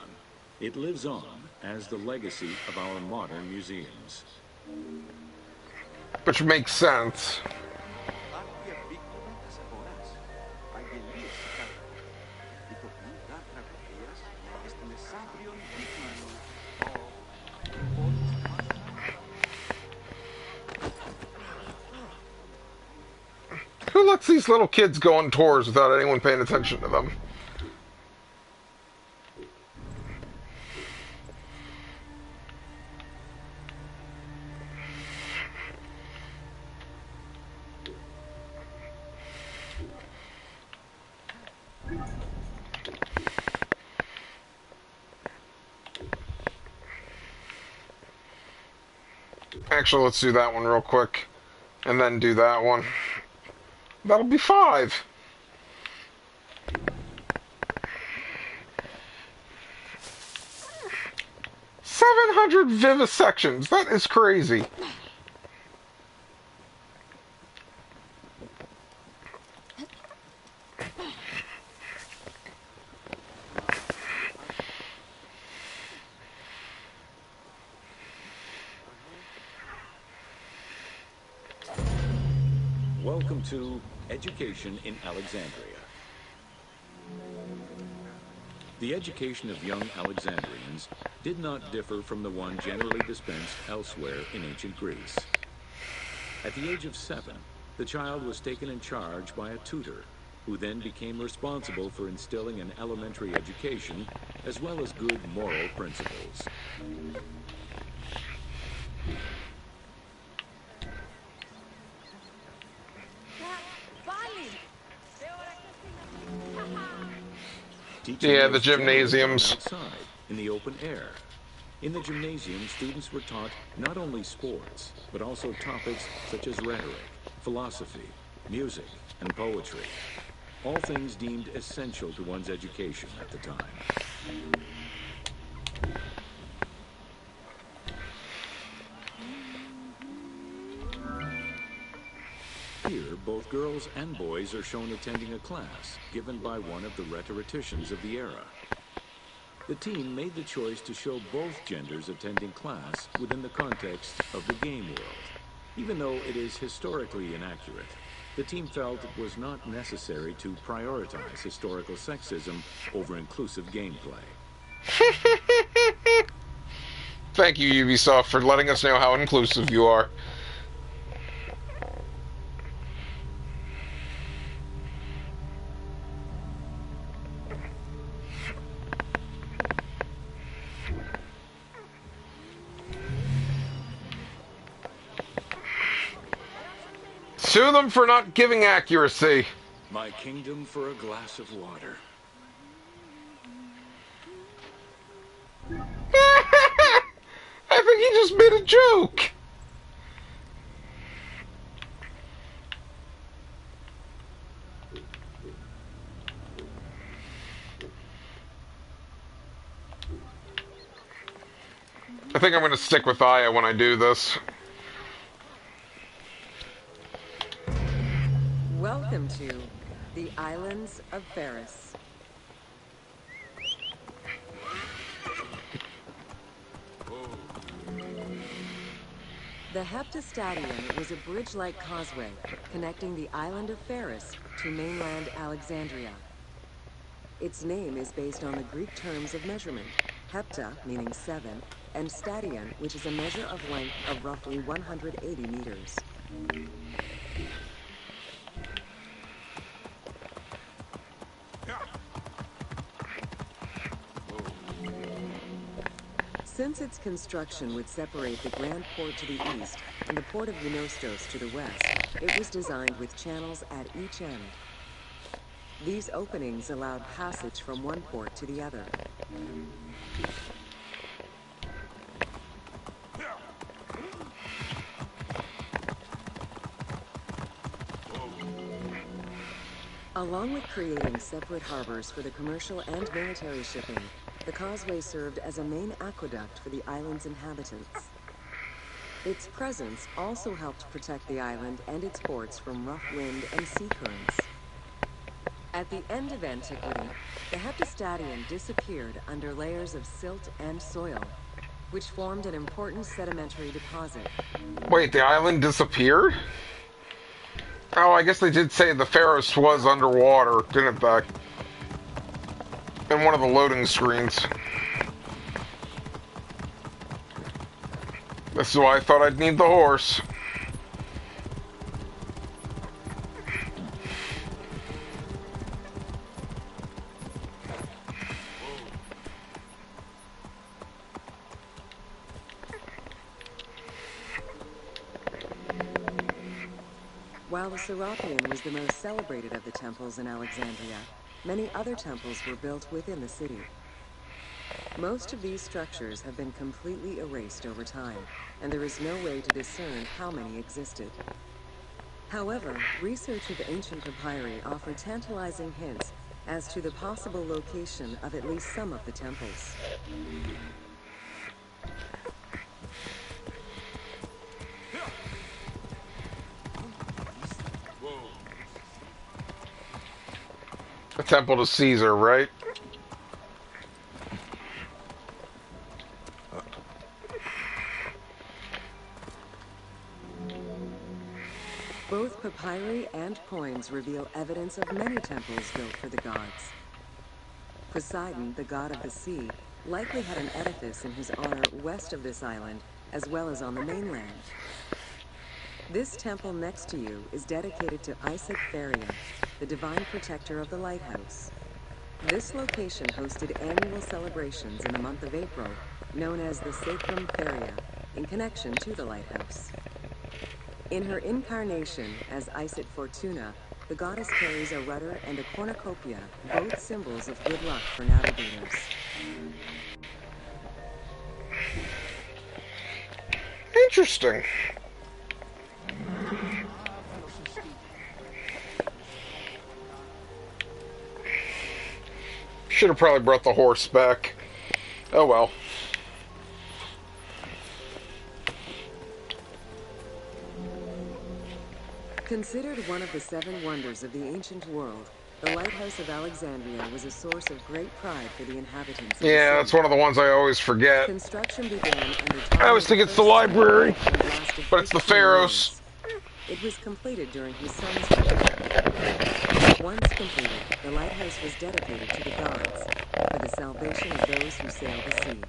it lives on as the legacy of our modern museums. Which makes sense. Who lets these little kids go on tours without anyone paying attention to them? Actually, let's do that one real quick. And then do that one. That'll be 5. $700 vivisections. That is crazy. Welcome to Education in Alexandria. The education of young Alexandrians did not differ from the one generally dispensed elsewhere in ancient Greece. At the age of 7, the child was taken in charge by a tutor, who then became responsible for instilling an elementary education as well as good moral principles. Yeah, the gymnasiums. Outside, in the open air. In the gymnasium, students were taught not only sports, but also topics such as rhetoric, philosophy, music, and poetry. All things deemed essential to one's education at the time. Here, both girls and boys are shown attending a class given by one of the rhetoricians of the era. The team made the choice to show both genders attending class within the context of the game world. Even though it is historically inaccurate, the team felt it was not necessary to prioritize historical sexism over inclusive gameplay. Thank you, Ubisoft, for letting us know how inclusive you are. Sue them for not giving accuracy. My kingdom for a glass of water. I think he just made a joke. I think I'm going to stick with Aya when I do this. Welcome to the Islands of Ferris. The Heptastadion was a bridge-like causeway connecting the island of Pharos to mainland Alexandria. Its name is based on the Greek terms of measurement, hepta, meaning 7, and stadion, which is a measure of length of roughly 180 meters. Since its construction would separate the Grand Port to the east and the Port of Eunostos to the west, it was designed with channels at each end. These openings allowed passage from one port to the other. Along with creating separate harbors for the commercial and military shipping, the causeway served as a main aqueduct for the island's inhabitants. Its presence also helped protect the island and its ports from rough wind and sea currents. At the end of antiquity, the Heptastadion disappeared under layers of silt and soil, which formed an important sedimentary deposit. Wait, the island disappeared? Oh, I guess they did say the Pharos was underwater, didn't they? In one of the loading screens. This is why I thought I'd need the horse. While the Serapeum was the most celebrated of the temples in Alexandria, many other temples were built within the city. Most of these structures have been completely erased over time, and there is no way to discern how many existed. However, research of ancient papyri offer tantalizing hints as to the possible location of at least some of the temples. A temple to Caesar, right? Both papyri and coins reveal evidence of many temples built for the gods. Poseidon, the god of the sea, likely had an edifice in his honor west of this island, as well as on the mainland. This temple next to you is dedicated to Isis Theria, the divine protector of the lighthouse. This location hosted annual celebrations in the month of April, known as the Sacrum Theria, in connection to the lighthouse. In her incarnation as Isis Fortuna, the goddess carries a rudder and a cornucopia, both symbols of good luck for navigators. Interesting. Should have probably brought the horse back. Oh well. Considered one of the 7 wonders of the ancient world, the Lighthouse of Alexandria was a source of great pride for the inhabitants. Yeah, that's one of the ones I always forget. Construction began under I always think it's the library, but it's the Pharos. It was completed during his son's reign. Once completed, the lighthouse was dedicated to the gods for the salvation of those who sail the sea.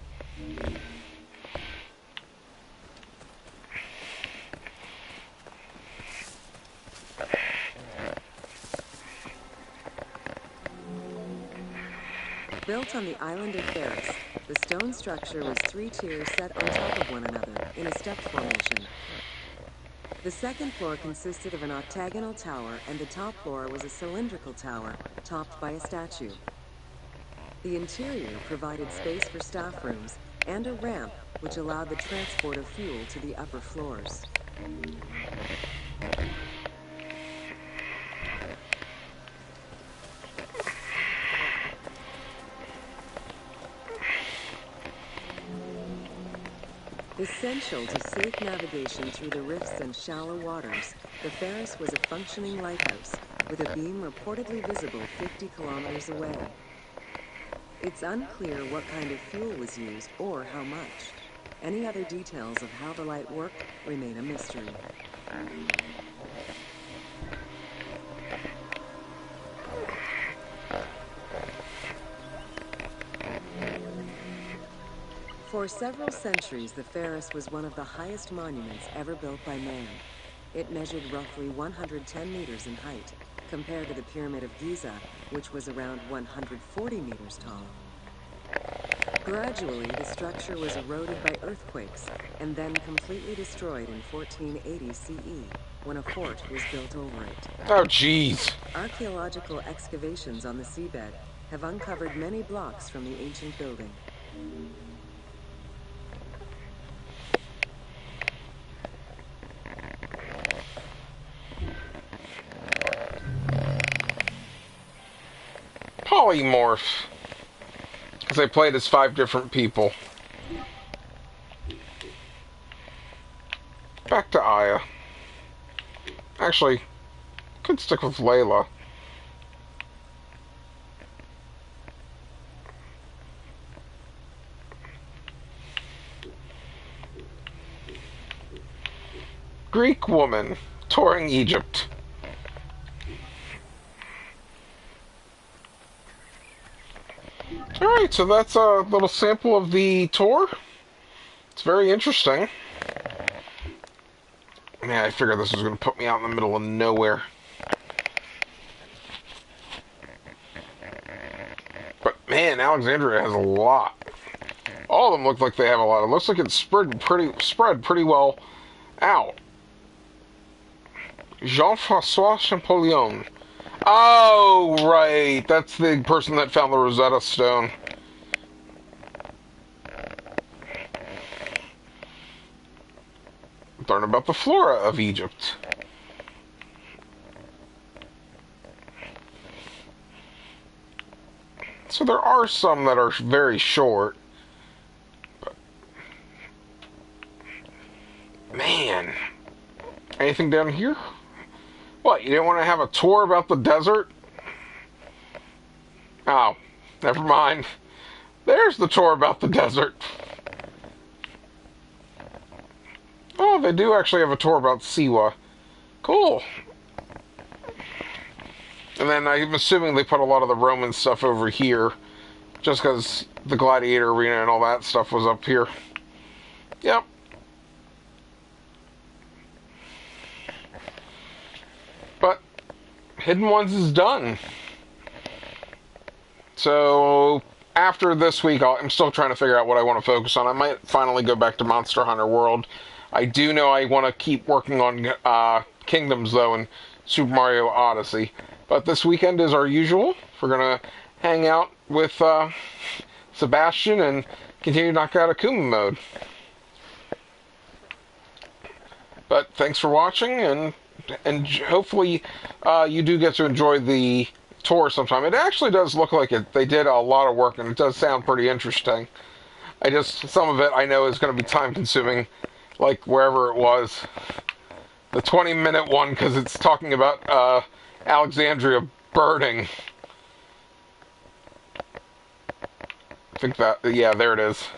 Built on the island of Pharos, the stone structure was 3 tiers set on top of one another in a stepped formation. The second floor consisted of an octagonal tower, and the top floor was a cylindrical tower topped by a statue. The interior provided space for staff rooms and a ramp which allowed the transport of fuel to the upper floors. Essential to safe navigation through the rifts and shallow waters, the Pharos was a functioning lighthouse with a beam reportedly visible 50 kilometers away. It's unclear what kind of fuel was used or how much. Any other details of how the light worked remain a mystery. For several centuries, the Pharos was one of the highest monuments ever built by man. It measured roughly 110 meters in height, compared to the Pyramid of Giza, which was around 140 meters tall. Gradually, the structure was eroded by earthquakes and then completely destroyed in 1480 CE, when a fort was built over it. Oh, jeez. Archaeological excavations on the seabed have uncovered many blocks from the ancient building. Polymorph. Because I played as 5 different people. Back to Aya. Actually, could stick with Layla. Greek woman touring Egypt. Alright, so that's a little sample of the tour. It's very interesting. Man, I figured this was going to put me out in the middle of nowhere. But man, Alexandria has a lot. All of them look like they have a lot. It looks like it's spread pretty well out. Jean-François Champollion. Oh, right. That's the person that found the Rosetta Stone. Learn about the flora of Egypt. So there are some that are very short. But man. Anything down here? What, you didn't want to have a tour about the desert? Oh, never mind. There's the tour about the desert. Oh, they do actually have a tour about Siwa. Cool. And then I'm assuming they put a lot of the Roman stuff over here, just because the gladiator arena and all that stuff was up here. Yep. But Hidden Ones is done. So after this week, I'm still trying to figure out what I want to focus on. I might finally go back to Monster Hunter World. I do know I want to keep working on Kingdoms, though, and Super Mario Odyssey. But this weekend, as our usual, we're going to hang out with Sebastian and continue to knock out Akuma mode. But thanks for watching, and hopefully you do get to enjoy the tour sometime. It actually does look like they did a lot of work, and it does sound pretty interesting. Some of it I know is going to be time consuming, like wherever it was. The 20-minute one, because it's talking about Alexandria burning. I think yeah, there it is.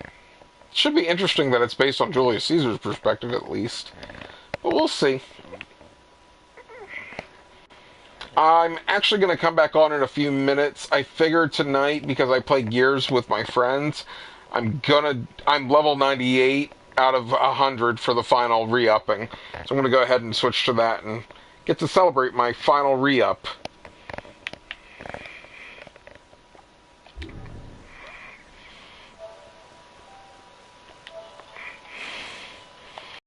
It should be interesting that it's based on Julius Caesar's perspective, at least. But we'll see. I'm actually going to come back on in a few minutes. I figured tonight, because I play Gears with my friends, I'm level 98 out of 100 for the final re-upping. So I'm going to go ahead and switch to that and get to celebrate my final re-up.